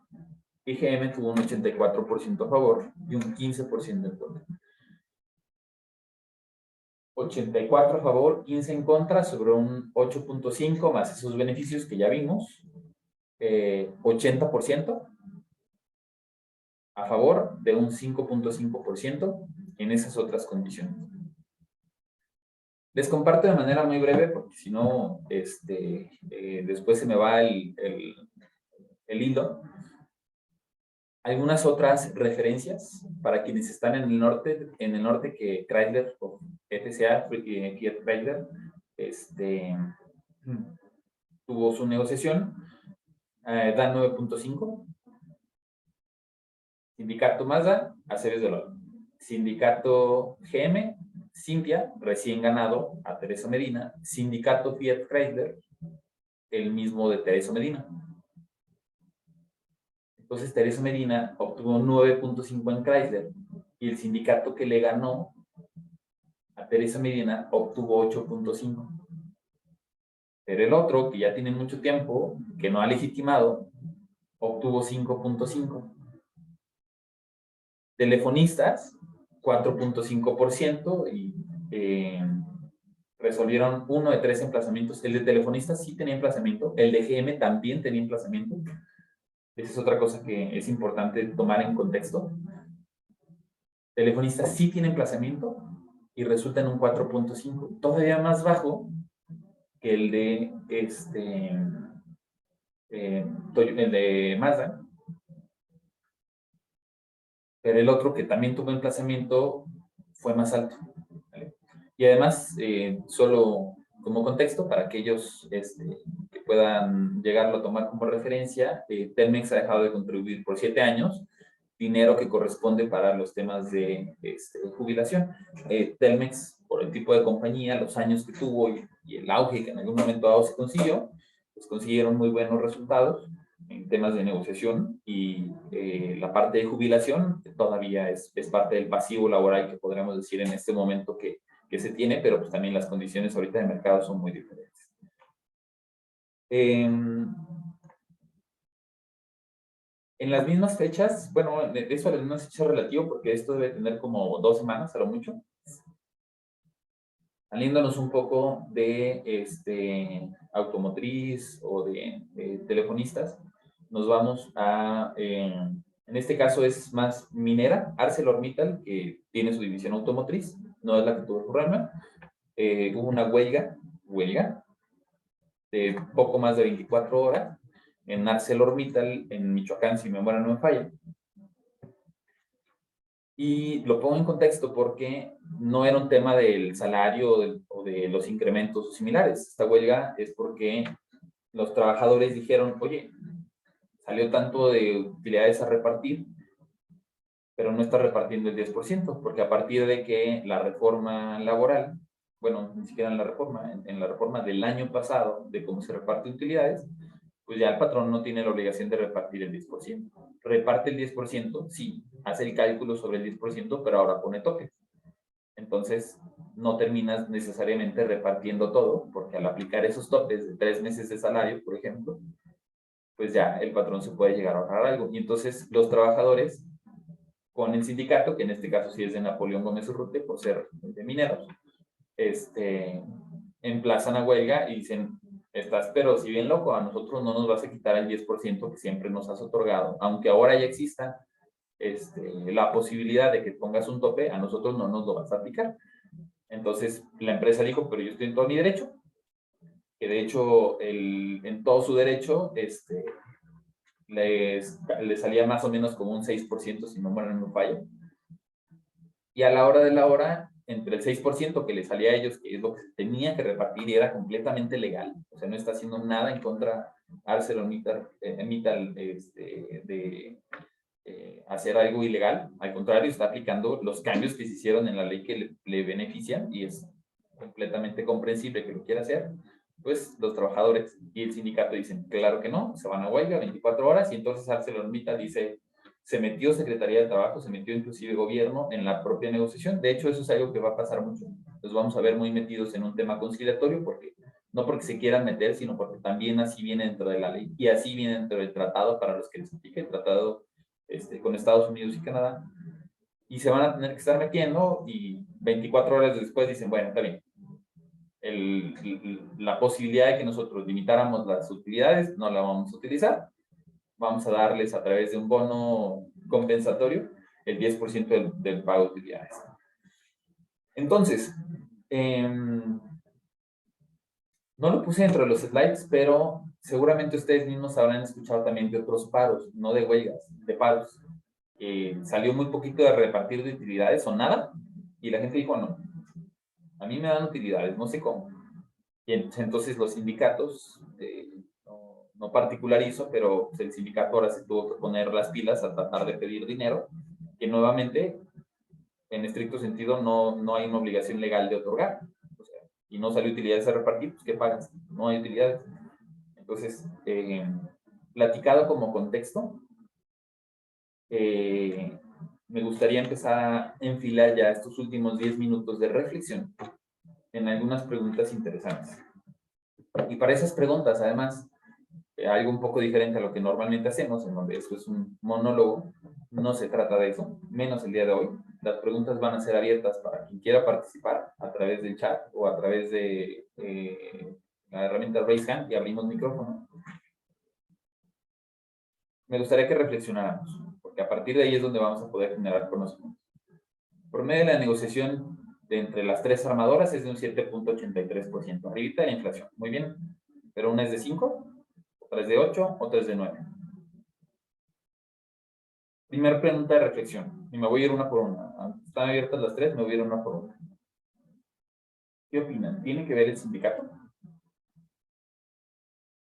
Y GM tuvo un 84% a favor y un 15% en contra. 84 a favor, 15 en contra, sobre un 8.5 más esos beneficios que ya vimos. 80% a favor de un 5.5% en esas otras condiciones. Les comparto de manera muy breve, porque si no, después se me va el hilo. Algunas otras referencias para quienes están en el norte que Chrysler o FCA, Fiat Chrysler, tuvo su negociación. dan 9.5. Sindicato Mazda, Aceres del Oro. Sindicato GM, Cintia, recién ganado a Teresa Medina. Sindicato Fiat Chrysler, el mismo de Teresa Medina. Entonces Teresa Medina obtuvo 9.5 en Chrysler y el sindicato que le ganó a Teresa Medina obtuvo 8.5. Pero el otro, que ya tiene mucho tiempo, que no ha legitimado, obtuvo 5.5. Telefonistas, 4.5% y resolvieron 1 de 3 emplazamientos. El de telefonistas sí tenía emplazamiento, el de GM también tenía emplazamiento. Esa es otra cosa que es importante tomar en contexto. Telefonistas sí tiene emplazamiento y resulta en un 4.5, todavía más bajo que el de el de Mazda. Pero el otro que también tuvo emplazamiento fue más alto, ¿vale? Y además, solo como contexto, para aquellos que puedan llegarlo a tomar como referencia, Telmex ha dejado de contribuir por 7 años, dinero que corresponde para los temas de jubilación. Telmex, por el tipo de compañía, los años que tuvo y el auge que en algún momento dado se consiguió, pues consiguieron muy buenos resultados en temas de negociación y la parte de jubilación todavía es parte del pasivo laboral que podríamos decir en este momento que se tiene, pero pues también las condiciones ahorita de mercado son muy diferentes. En las mismas fechas, bueno, eso a las mismas fechas relativo porque esto debe tener como 2 semanas a lo mucho. Saliéndonos un poco de automotriz o de telefonistas, nos vamos a, en este caso es más minera, ArcelorMittal, que tiene su división automotriz, no es la que tuvo el problema. Hubo una huelga de poco más de 24 horas en ArcelorMittal, en Michoacán, si mi memoria no me falla. Y lo pongo en contexto porque no era un tema del salario o de los incrementos similares. Esta huelga es porque los trabajadores dijeron, oye, salió tanto de utilidades a repartir, pero no está repartiendo el 10%, porque a partir de que la reforma laboral, bueno, ni siquiera en la reforma, en la reforma del año pasado, de cómo se reparte utilidades, pues ya el patrón no tiene la obligación de repartir el 10%. Reparte el 10%, sí, hace el cálculo sobre el 10%, pero ahora pone tope. Entonces, no terminas necesariamente repartiendo todo, porque al aplicar esos topes de 3 meses de salario, por ejemplo, pues ya el patrón se puede llegar a ahorrar algo. Y entonces los trabajadores, con el sindicato, que en este caso sí es de Napoleón Gómez Urrutia, por ser de mineros, emplazan a huelga y dicen, estás pero si bien loco, a nosotros no nos vas a quitar el 10% que siempre nos has otorgado, aunque ahora ya exista la posibilidad de que pongas un tope, a nosotros no nos lo vas a aplicar. Entonces la empresa dijo, pero yo estoy en todo mi derecho, que de hecho en todo su derecho le salía más o menos como un 6%, si no me fallo. Y a la hora de la hora, entre el 6% que le salía a ellos, que es lo que se tenía que repartir y era completamente legal, o sea, no está haciendo nada en contra ArcelorMittal de hacer algo ilegal, al contrario, está aplicando los cambios que se hicieron en la ley que le benefician y es completamente comprensible que lo quiera hacer, pues los trabajadores y el sindicato dicen, claro que no, se van a huelga 24 horas y entonces ArcelorMittal dice, se metió Secretaría de Trabajo, se metió inclusive gobierno en la propia negociación. De hecho, eso es algo que va a pasar mucho. Los vamos a ver muy metidos en un tema conciliatorio, porque no porque se quieran meter, sino porque también así viene dentro de la ley y así viene dentro del tratado para los que les aplique el tratado con Estados Unidos y Canadá. Y se van a tener que estar metiendo y 24 horas después dicen, bueno, está bien. La posibilidad de que nosotros limitáramos las utilidades no la vamos a utilizar. Vamos a darles a través de un bono compensatorio el 10% del pago de utilidades. Entonces, no lo puse dentro de los slides, pero seguramente ustedes mismos habrán escuchado también de otros paros, no de huelgas, de paros. Salió muy poquito de repartir de utilidades o nada, y la gente dijo, no, a mí me dan utilidades, no sé cómo. Y entonces los sindicatos no particularizo, pero pues, el sindicato ahora se tuvo que poner las pilas a tratar de pedir dinero, que nuevamente, en estricto sentido, no hay una obligación legal de otorgar. O sea, y no sale utilidades a repartir, pues ¿qué pagas? No hay utilidades. Entonces, platicado como contexto, me gustaría empezar a enfilar ya estos últimos 10 minutos de reflexión en algunas preguntas interesantes. Y para esas preguntas, además, algo un poco diferente a lo que normalmente hacemos, en donde esto es un monólogo, no se trata de eso, menos el día de hoy. Las preguntas van a ser abiertas para quien quiera participar a través del chat o a través de la herramienta Raise Hand y abrimos micrófono. Me gustaría que reflexionáramos, porque a partir de ahí es donde vamos a poder generar conocimiento. Por medio de la negociación de entre las tres armadoras es de un 7.83%, arribita de la inflación. Muy bien, pero una es de 5, otra es de 8, otra es de 9. Primera pregunta de reflexión, y me voy a ir una por una. Están abiertas las tres, me voy a ir una por una. ¿Qué opinan? ¿Tiene que ver el sindicato?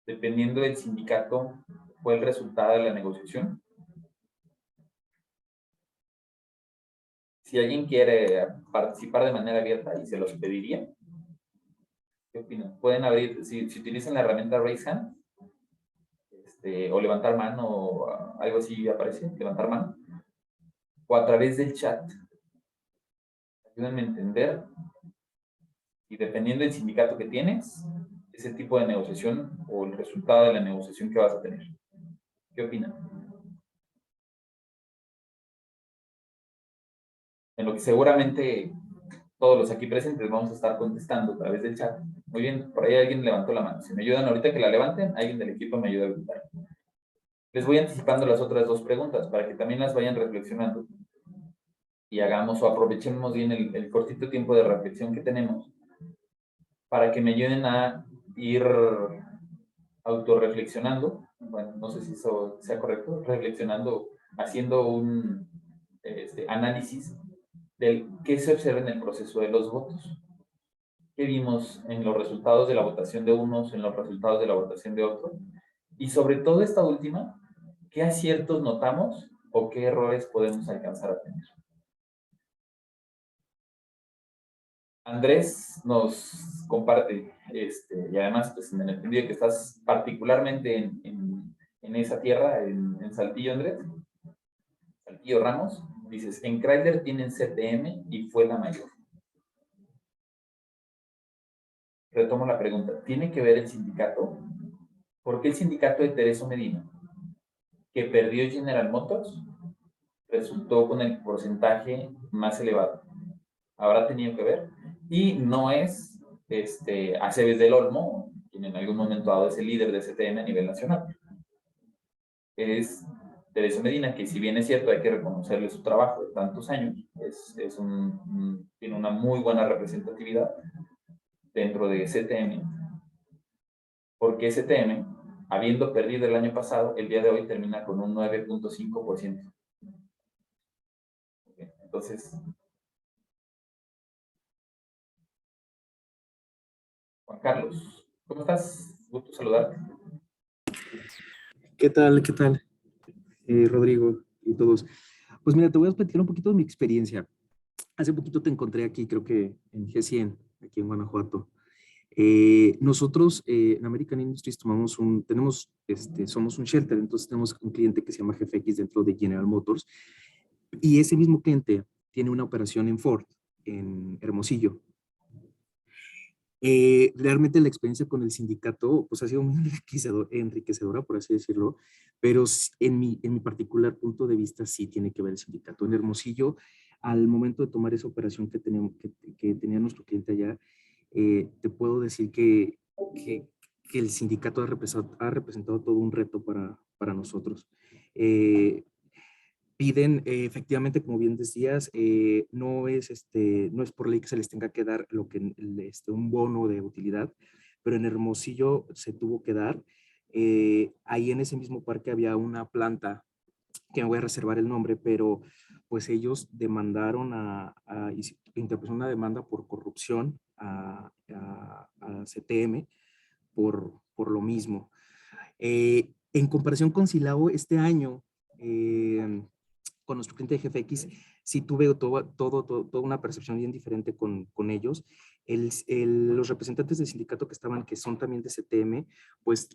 Dependiendo del sindicato, ¿fue el resultado de la negociación? Si alguien quiere participar de manera abierta y se los pediría, ¿qué opinan? Pueden abrir, si utilizan la herramienta Raise Hand, o levantar mano, o algo así aparece, levantar mano, o a través del chat. Ayúdenme a entender, y dependiendo del sindicato que tienes, ese tipo de negociación o el resultado de la negociación que vas a tener. ¿Qué opinan? En lo que seguramente todos los aquí presentes vamos a estar contestando a través del chat. Muy bien, por ahí alguien levantó la mano. Si me ayudan ahorita que la levanten, alguien del equipo me ayuda a gritar. Les voy anticipando las otras dos preguntas para que también las vayan reflexionando y hagamos o aprovechemos bien el cortito tiempo de reflexión que tenemos para que me ayuden a ir autorreflexionando. Bueno, no sé si eso sea correcto, reflexionando, haciendo un análisis de qué se observa en el proceso de los votos. ¿Qué vimos en los resultados de la votación de unos, en los resultados de la votación de otros? Y sobre todo esta última, ¿qué aciertos notamos o qué errores podemos alcanzar a tener? Andrés nos comparte, y además, pues en el entendido que estás particularmente en esa tierra, en Saltillo, Andrés, Saltillo Ramos, dices, en Chrysler tienen CTM y fue la mayor. Retomo la pregunta, ¿tiene que ver el sindicato? ¿Por qué el sindicato de Tereso Medina, que perdió General Motors, resultó con el porcentaje más elevado? ¿Habrá tenido que ver? Y no es Aceves del Olmo, quien en algún momento ha dado ese líder de CTM a nivel nacional. Es Tereso Medina, que si bien es cierto, hay que reconocerle su trabajo de tantos años, tiene una muy buena representatividad dentro de CTM, porque CTM, habiendo perdido el año pasado, el día de hoy termina con un 9.5%. Entonces, Juan Carlos, ¿cómo estás? Gusto saludarte. ¿Qué tal? ¿Qué tal? Rodrigo y todos. Pues mira, te voy a platicar un poquito de mi experiencia. Hace poquito te encontré aquí, creo que en G100, aquí en Guanajuato. Nosotros en American Industries somos un shelter, entonces tenemos un cliente que se llama GFX dentro de General Motors y ese mismo cliente tiene una operación en Ford, en Hermosillo. Realmente la experiencia con el sindicato pues ha sido muy enriquecedora, por así decirlo, pero en mi particular punto de vista sí tiene que ver el sindicato. En Hermosillo, al momento de tomar esa operación que tenía nuestro cliente allá, te puedo decir que el sindicato ha representado todo un reto para nosotros. Piden, efectivamente, como bien decías, no es por ley que se les tenga que dar un bono de utilidad, pero en Hermosillo se tuvo que dar. Ahí en ese mismo parque había una planta, que me voy a reservar el nombre, pero pues ellos demandaron interpusieron una demanda por corrupción a CTM por lo mismo. En comparación con Silao, este año, con nuestro cliente de GFX, sí tuve toda una percepción bien diferente con ellos. Los representantes del sindicato que estaban, que son también de CTM, pues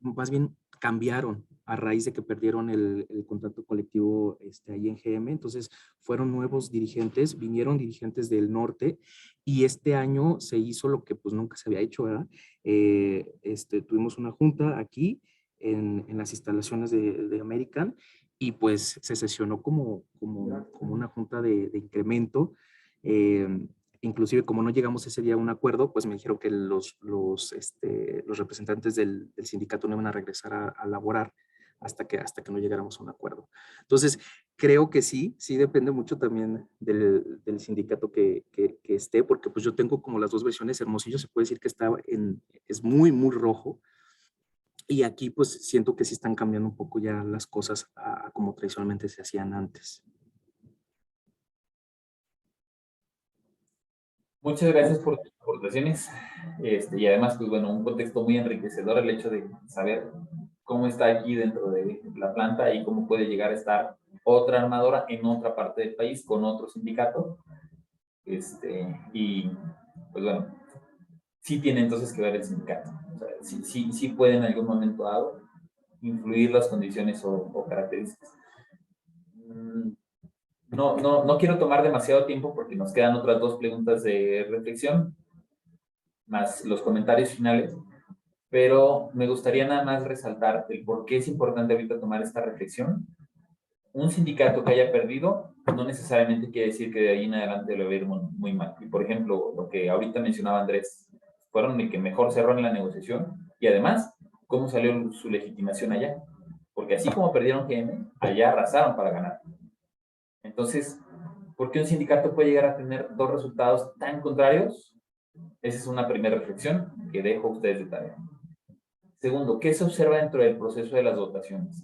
más bien cambiaron a raíz de que perdieron el contrato colectivo ahí en GM. Entonces fueron nuevos dirigentes, vinieron dirigentes del norte, y este año se hizo lo que pues nunca se había hecho, ¿verdad? Tuvimos una junta aquí en las instalaciones de American, y pues se sesionó como una junta de incremento. Inclusive como no llegamos ese día a un acuerdo, pues me dijeron que los representantes del sindicato no iban a regresar a laborar hasta que no llegáramos a un acuerdo. Entonces, creo que sí depende mucho también del sindicato que esté, porque pues yo tengo como las dos versiones. Hermosillo se puede decir que es muy, muy rojo, y aquí pues siento que sí están cambiando un poco ya las cosas a como tradicionalmente se hacían antes. Muchas gracias por tus aportaciones. Y además, pues bueno, un contexto muy enriquecedor el hecho de saber cómo está aquí dentro de la planta y cómo puede llegar a estar otra armadora en otra parte del país con otro sindicato. Y pues bueno, sí tiene entonces que ver el sindicato. O sea, sí puede en algún momento dado influir las condiciones o características. No quiero tomar demasiado tiempo porque nos quedan otras dos preguntas de reflexión, más los comentarios finales, pero me gustaría nada más resaltar el por qué es importante ahorita tomar esta reflexión. Un sindicato que haya perdido no necesariamente quiere decir que de ahí en adelante lo va a ir muy, muy mal. Y por ejemplo, lo que ahorita mencionaba Andrés, fueron el que mejor cerró en la negociación, y además, cómo salió su legitimación allá. Porque así como perdieron GM, allá arrasaron para ganar. Entonces, ¿por qué un sindicato puede llegar a tener dos resultados tan contrarios? Esa es una primera reflexión que dejo a ustedes de tarea. Segundo, ¿qué se observa dentro del proceso de las votaciones?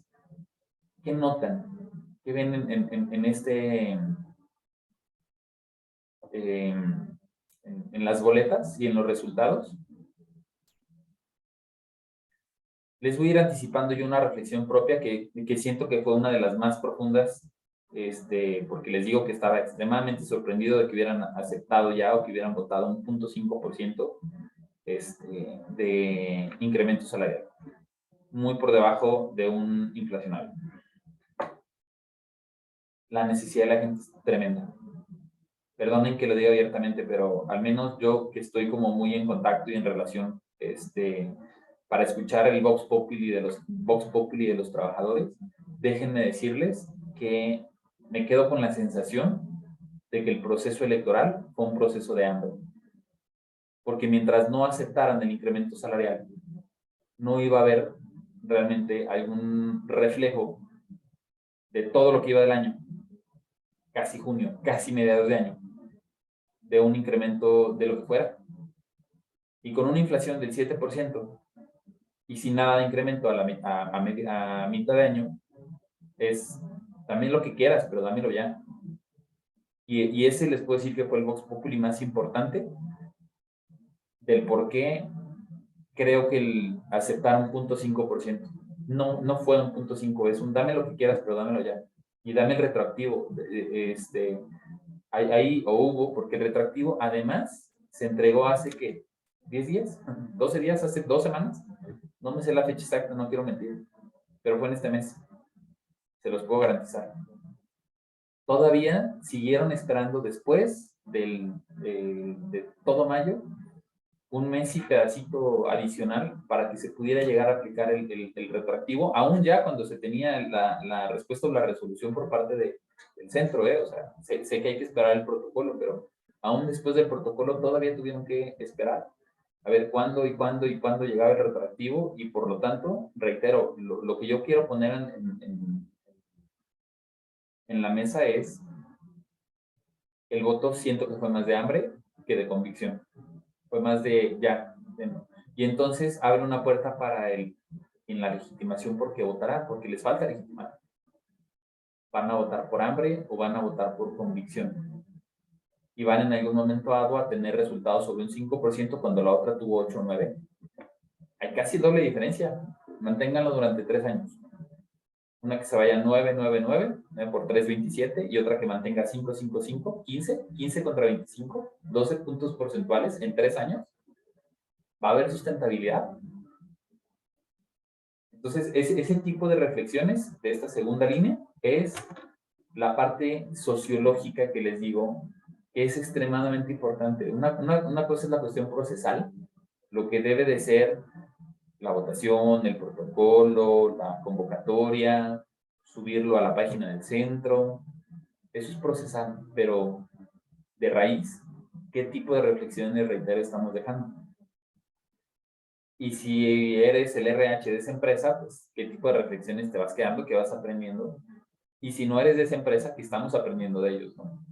¿Qué notan? ¿Qué ven en las boletas y en los resultados? Les voy a ir anticipando yo una reflexión propia que siento que fue una de las más profundas, porque les digo que estaba extremadamente sorprendido de que hubieran aceptado ya o que hubieran votado un 0.5% de incremento salarial, muy por debajo de un inflacionario. La necesidad de la gente es tremenda. Perdonen que lo diga abiertamente, pero al menos yo que estoy como muy en contacto y en relación para escuchar el Vox Populi de los trabajadores, déjenme decirles que me quedo con la sensación de que el proceso electoral fue un proceso de hambre. Porque mientras no aceptaran el incremento salarial, no iba a haber realmente algún reflejo de todo lo que iba del año, casi junio, casi mediados de año, de un incremento de lo que fuera. Y con una inflación del 7% y sin nada de incremento a mitad de año, es también lo que quieras, pero dámelo ya. Y ese les puedo decir que fue el Vox Populi más importante del por qué creo que el aceptar un 0.5%. No fue un 0.5, es un dame lo que quieras, pero dámelo ya. Y dame el retroactivo. Ahí hubo, porque el retroactivo además se entregó hace que 10 días, 12 días, hace 2 semanas. No me sé la fecha exacta, no quiero mentir, pero fue en este mes. Se los puedo garantizar. Todavía siguieron esperando después de todo mayo, un mes y pedacito adicional para que se pudiera llegar a aplicar el retroactivo, aún ya cuando se tenía la respuesta o la resolución por parte del centro, o sea, sé que hay que esperar el protocolo, pero aún después del protocolo todavía tuvieron que esperar a ver cuándo llegaba el retroactivo, y por lo tanto, reitero, lo que yo quiero poner en la mesa es el voto. Siento que fue más de hambre que de convicción. Fue más de ya. Y entonces abre una puerta para en la legitimación porque votará, porque les falta legitimar. ¿Van a votar por hambre o van a votar por convicción? Y van en algún momento dado a tener resultados sobre un 5% cuando la otra tuvo 8 o 9. Hay casi doble diferencia. manténganlo durante 3 años. Una que se vaya 9, 9, 9, 9 por 3, 27, y otra que mantenga 5, 5, 5, 15, 15 contra 25, 12 puntos porcentuales en 3 años. ¿Va a haber sustentabilidad? Entonces, ese tipo de reflexiones de esta segunda línea es la parte sociológica que les digo, que es extremadamente importante. Una cosa es la cuestión procesal, lo que debe de ser la votación, el protocolo, la convocatoria, subirlo a la página del centro. Eso es procesal, pero de raíz, ¿qué tipo de reflexiones, reitero, estamos dejando? Y si eres el RH de esa empresa, pues, ¿qué tipo de reflexiones te vas quedando, qué vas aprendiendo? Y si no eres de esa empresa, ¿qué estamos aprendiendo de ellos, no?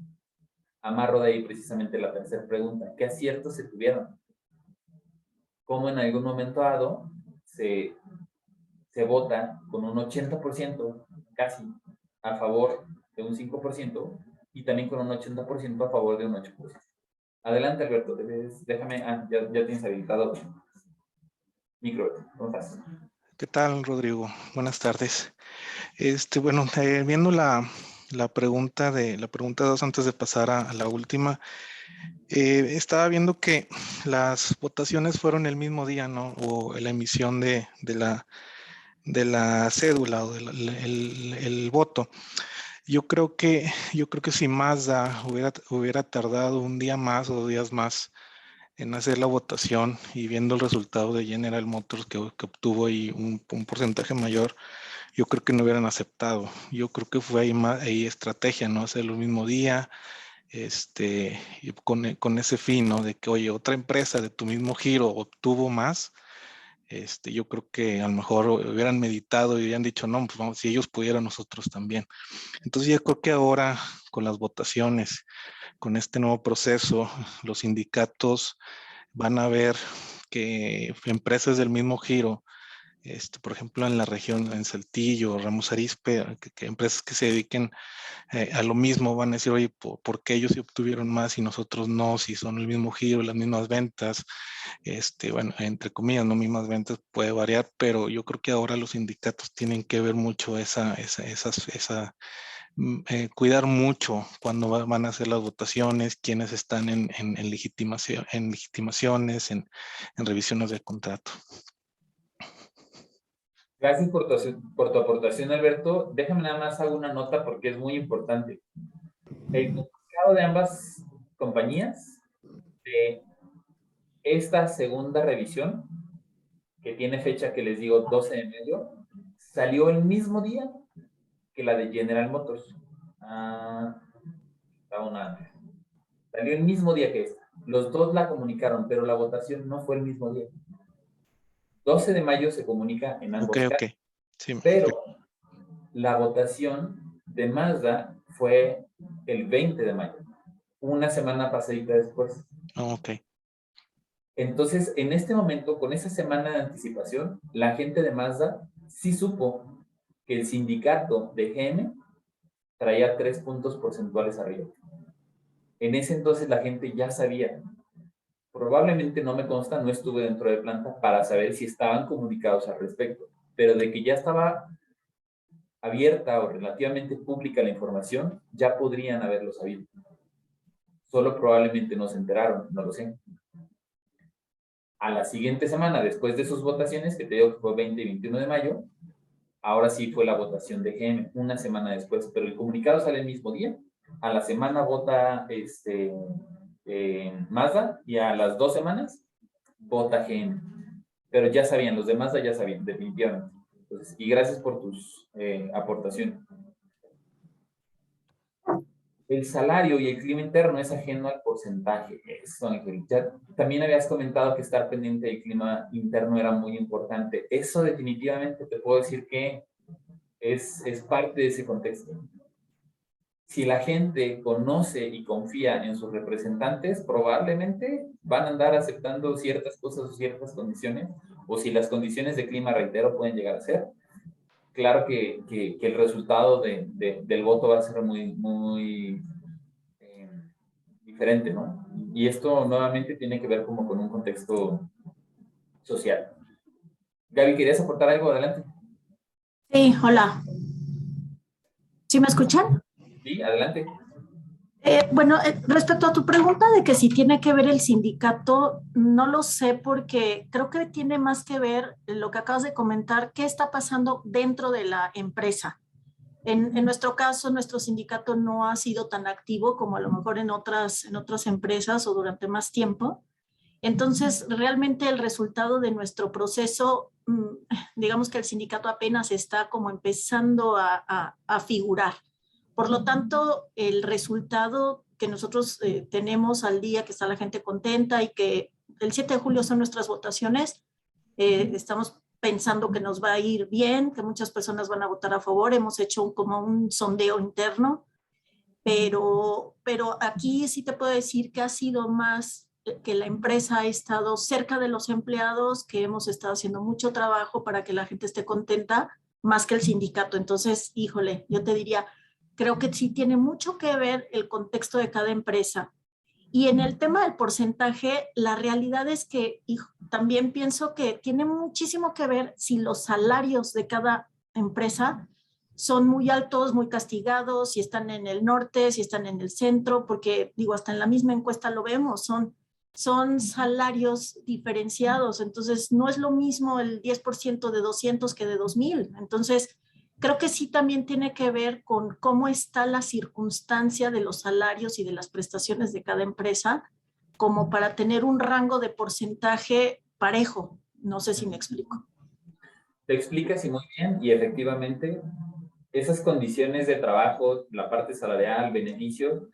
Amarro de ahí precisamente la tercera pregunta. ¿Qué aciertos se tuvieron? ¿Cómo en algún momento dado se vota con un 80% casi a favor de un 5% y también con un 80% a favor de un 8%? Adelante, Alberto. Déjame... ya tienes habilitado micro. ¿Cómo estás? ¿Qué tal, Rodrigo? Buenas tardes. Bueno, viendo la pregunta 2 antes de pasar a la última, estaba viendo que las votaciones fueron el mismo día, ¿no? O la emisión de la cédula o el voto. Yo creo que si Mazda hubiera tardado un día más o 2 días más en hacer la votación y viendo el resultado de General Motors que obtuvo ahí un porcentaje mayor, yo creo que no hubieran aceptado. Yo creo que fue ahí estrategia, ¿no? Hacerlo el mismo día, y con ese fin, ¿no? De que, oye, otra empresa de tu mismo giro obtuvo más. Yo creo que a lo mejor hubieran meditado y hubieran dicho, no, pues vamos, si ellos pudieran, nosotros también. Entonces yo creo que ahora con las votaciones, con este nuevo proceso, los sindicatos van a ver que empresas del mismo giro, por ejemplo, en la región, en Saltillo, Ramos Arizpe, que empresas que se dediquen a lo mismo van a decir, oye, ¿por qué ellos sí obtuvieron más y nosotros no? Si son el mismo giro, las mismas ventas, bueno, entre comillas, no mismas ventas, puede variar, pero yo creo que ahora los sindicatos tienen que ver mucho cuidar mucho cuando van a hacer las votaciones, quiénes están en legitimaciones, en revisiones de contrato. Gracias por tu aportación, Alberto. Déjame nada más hago una nota porque es muy importante. El comunicado de ambas compañías de esta segunda revisión, que tiene fecha que les digo 12 de mayo, salió el mismo día que la de General Motors. Salió el mismo día que esta. Los dos la comunicaron, pero la votación no fue el mismo día. 12 de mayo se comunica en ambos casos. Ok. Sí. Pero la votación de Mazda fue el 20 de mayo, una semana pasadita después. Ok. Entonces, en este momento, con esa semana de anticipación, la gente de Mazda sí supo que el sindicato de GM traía 3 puntos porcentuales arriba. En ese entonces la gente ya sabía. Probablemente no me consta, no estuve dentro de planta para saber si estaban comunicados al respecto, pero de que ya estaba abierta o relativamente pública la información, ya podrían haberlo sabido. Solo probablemente no se enteraron, no lo sé. A la siguiente semana, después de sus votaciones, que te digo que fue 20 y 21 de mayo, ahora sí fue la votación de GM, una semana después, pero el comunicado sale el mismo día. A la semana vota Mazda y a las 2 semanas vota GM. Pero ya sabían, los de Mazda ya sabían, definitivamente. Entonces, y gracias por tus aportaciones. El salario y el clima interno es ajeno al porcentaje. Eso, Ángel. Ya también habías comentado que estar pendiente del clima interno era muy importante. Eso definitivamente te puedo decir que es parte de ese contexto. Si la gente conoce y confía en sus representantes, probablemente van a andar aceptando ciertas cosas o ciertas condiciones, o si las condiciones de clima, reitero, pueden llegar a ser. Claro que el resultado del voto va a ser muy diferente, ¿no? Y esto nuevamente tiene que ver como con un contexto social. Gaby, ¿querías aportar algo? Adelante. Sí, hola. ¿Sí me escuchan? Sí, adelante. Bueno, respecto a tu pregunta de que si tiene que ver el sindicato, no lo sé porque creo que tiene más que ver lo que acabas de comentar, qué está pasando dentro de la empresa. En nuestro caso, nuestro sindicato no ha sido tan activo como a lo mejor en otras empresas o durante más tiempo. Entonces, realmente el resultado de nuestro proceso, digamos que el sindicato apenas está como empezando a figurar. Por lo tanto, el resultado que nosotros tenemos al día, que está la gente contenta y que el 7 de julio son nuestras votaciones, estamos pensando que nos va a ir bien, que muchas personas van a votar a favor. Hemos hecho como un sondeo interno, pero aquí sí te puedo decir que ha sido más que la empresa ha estado cerca de los empleados, que hemos estado haciendo mucho trabajo para que la gente esté contenta, más que el sindicato. Entonces, híjole, yo te diría, creo que sí tiene mucho que ver el contexto de cada empresa. Y en el tema del porcentaje, la realidad es que también pienso que tiene muchísimo que ver si los salarios de cada empresa son muy altos, muy castigados, si están en el norte, si están en el centro, porque digo, hasta en la misma encuesta lo vemos, son salarios diferenciados, entonces no es lo mismo el 10% de 200 que de 2000. Entonces, creo que sí también tiene que ver con cómo está la circunstancia de los salarios y de las prestaciones de cada empresa, como para tener un rango de porcentaje parejo. No sé si me explico. Te explicas y muy bien, y efectivamente, esas condiciones de trabajo, la parte salarial, beneficios,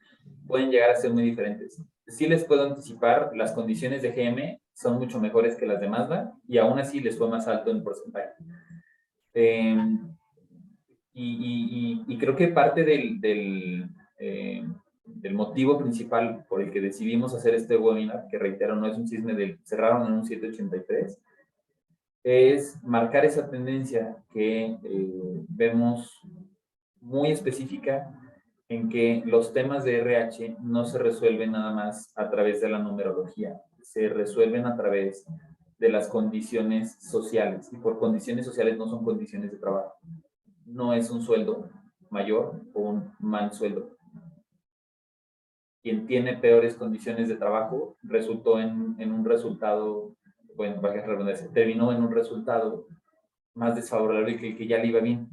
pueden llegar a ser muy diferentes. Sí les puedo anticipar, las condiciones de GM son mucho mejores que las de Mazda, y aún así les fue más alto en porcentaje. Y creo que parte del motivo principal por el que decidimos hacer este webinar, que reitero, no es un chisme cerraron en un 783, es marcar esa tendencia que vemos muy específica en que los temas de RH no se resuelven nada más a través de la numerología, se resuelven a través de las condiciones sociales, y por condiciones sociales no son condiciones de trabajo. No es un sueldo mayor o un mal sueldo. Quien tiene peores condiciones de trabajo resultó en un resultado, bueno, para que redundancia, terminó en un resultado más desfavorable que el que ya le iba bien.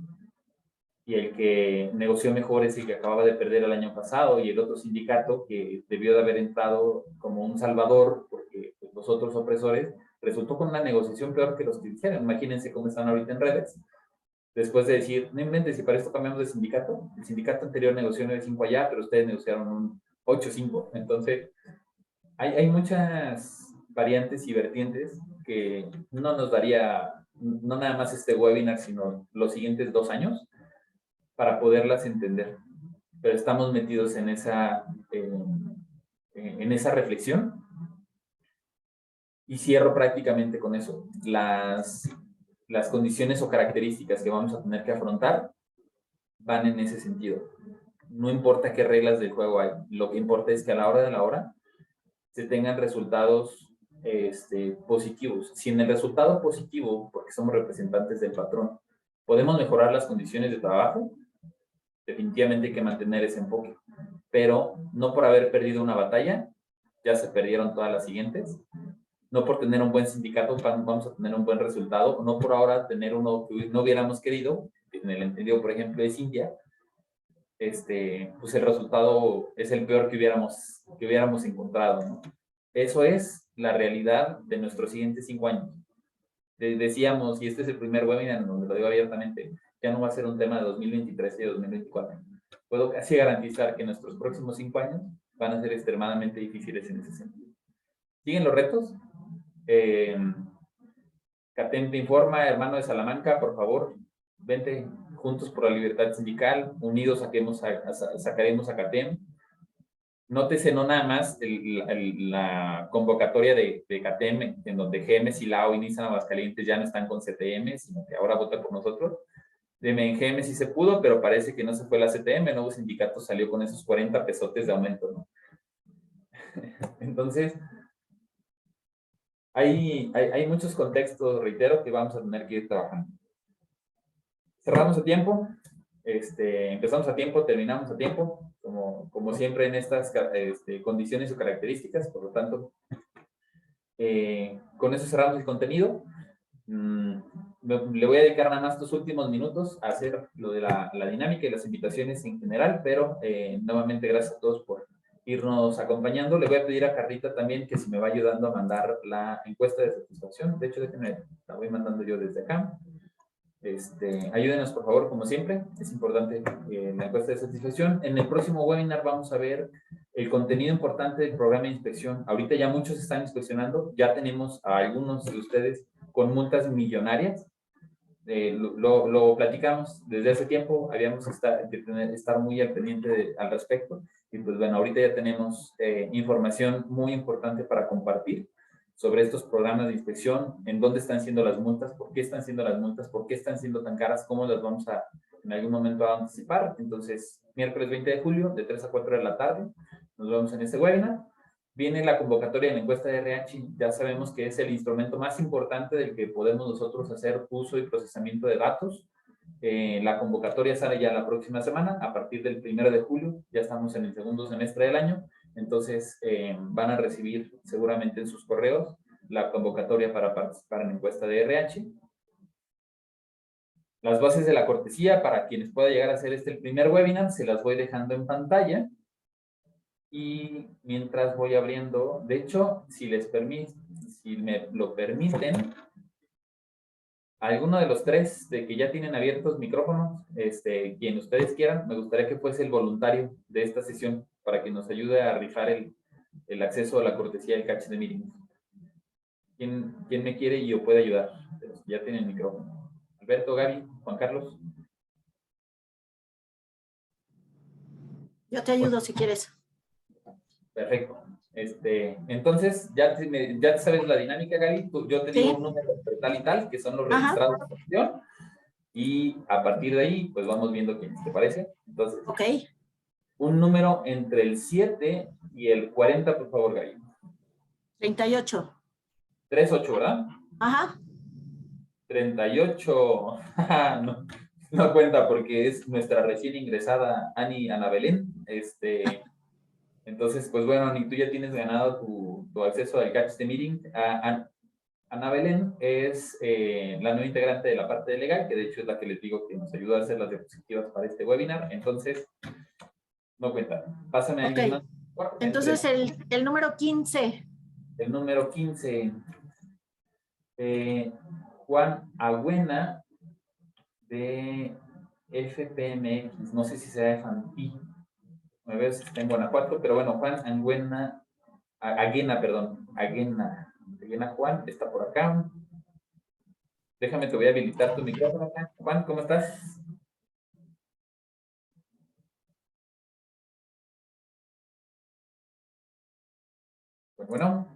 Y el que negoció mejor es el que acababa de perder el año pasado, y el otro sindicato que debió de haber entrado como un salvador, porque pues, los otros opresores, resultó con una negociación peor que los que hicieron. Imagínense cómo están ahorita en redes. Después de decir, no inventes, si para esto cambiamos de sindicato, el sindicato anterior negoció 9.5 allá, pero ustedes negociaron un 8.5. Entonces, hay muchas variantes y vertientes que no nos daría, no nada más este webinar, sino los siguientes 2 años para poderlas entender. Pero estamos metidos en esa reflexión. Y cierro prácticamente con eso. Las condiciones o características que vamos a tener que afrontar van en ese sentido. No importa qué reglas del juego hay, lo que importa es que a la hora de la hora se tengan resultados positivos. Si en el resultado positivo, porque somos representantes del patrón, podemos mejorar las condiciones de trabajo, definitivamente hay que mantener ese enfoque. Pero no por haber perdido una batalla, ya se perdieron todas las siguientes. No por tener un buen sindicato vamos a tener un buen resultado, no por ahora tener uno que no hubiéramos querido, en el entendido, por ejemplo, es India, pues el resultado es el peor que hubiéramos encontrado, ¿no? Eso es la realidad de nuestros siguientes 5 años. Decíamos, y este es el primer webinar en donde lo digo abiertamente, ya no va a ser un tema de 2023 y de 2024. Puedo casi garantizar que nuestros próximos 5 años van a ser extremadamente difíciles en ese sentido. ¿Siguen los retos? CATEM te informa, hermano de Salamanca, por favor, vente juntos por la libertad sindical, unidos sacaremos a CATEM. Nótese no nada más la convocatoria de CATEM, en donde GM, Silao y Nissan Aguascalientes ya no están con CTM, sino que ahora vota por nosotros. En GM sí se pudo, pero parece que no se fue la CTM, el nuevo sindicato salió con esos 40 pesotes de aumento, ¿no? Entonces, Hay muchos contextos, reitero, que vamos a tener que ir trabajando. Cerramos a tiempo, empezamos a tiempo, terminamos a tiempo, como siempre en estas condiciones o características, por lo tanto, con eso cerramos el contenido. Le voy a dedicar nada más estos últimos minutos a hacer lo de la dinámica y las invitaciones en general, pero nuevamente gracias a todos por irnos acompañando. Le voy a pedir a Carlita también que si me va ayudando a mandar la encuesta de satisfacción. De hecho, déjenme, la voy mandando yo desde acá. Ayúdenos, por favor, como siempre. Es importante la encuesta de satisfacción. En el próximo webinar vamos a ver el contenido importante del programa de inspección. Ahorita ya muchos están inspeccionando. Ya tenemos a algunos de ustedes con multas millonarias. Lo platicamos desde hace tiempo. Habíamos que estar muy al pendiente al respecto. Y pues bueno, ahorita ya tenemos información muy importante para compartir sobre estos programas de inspección, en dónde están siendo las multas, por qué están siendo las multas, por qué están siendo tan caras, cómo las vamos a en algún momento a anticipar. Entonces, miércoles 20 de julio, de 3 a 4 de la tarde, nos vemos en este webinar. Viene la convocatoria de la encuesta de RH. Ya sabemos que es el instrumento más importante del que podemos nosotros hacer uso y procesamiento de datos. La convocatoria sale ya la próxima semana, a partir del 1 de julio, ya estamos en el segundo semestre del año. Entonces, van a recibir seguramente en sus correos la convocatoria para participar en la encuesta de RH. Las bases de la cortesía, para quienes pueda llegar a hacer el primer webinar, se las voy dejando en pantalla. Y mientras voy abriendo, de hecho, si me lo permiten, alguno de los tres de que ya tienen abiertos micrófonos, quien ustedes quieran, me gustaría que fuese el voluntario de esta sesión para que nos ayude a rifar el acceso a la cortesía del catch de meetings. ¿Quién me quiere y yo puede ayudar? Ya tienen micrófono. Alberto, Gaby, Juan Carlos. Yo te ayudo si quieres. Perfecto. Entonces, ya sabes la dinámica, Gaby. Yo te digo un número de tal y tal, que son los registrados de sesión. Y a partir de ahí, pues vamos viendo quién, ¿te parece? Entonces, un número entre el 7 y el 40, por favor, Gaby. 38. 38, ¿verdad? Ajá. 38. No cuenta porque es nuestra recién ingresada Ana Belén. Entonces, pues bueno, Ani, tú ya tienes ganado tu acceso al catch de meeting. Ana Belén es la nueva integrante de la parte de legal, que de hecho es la que les digo que nos ayuda a hacer las diapositivas para este webinar. Entonces, no cuenta. Pásame a alguien más. Entonces, el número 15. El número 15. Juan Agüena, de FPMX. No sé si sea de FANPI. Me veo si está en Guanajuato, pero bueno, Juan Aguena Juan, está por acá. Déjame, te voy a habilitar tu micrófono acá. Juan, ¿cómo estás? Bueno,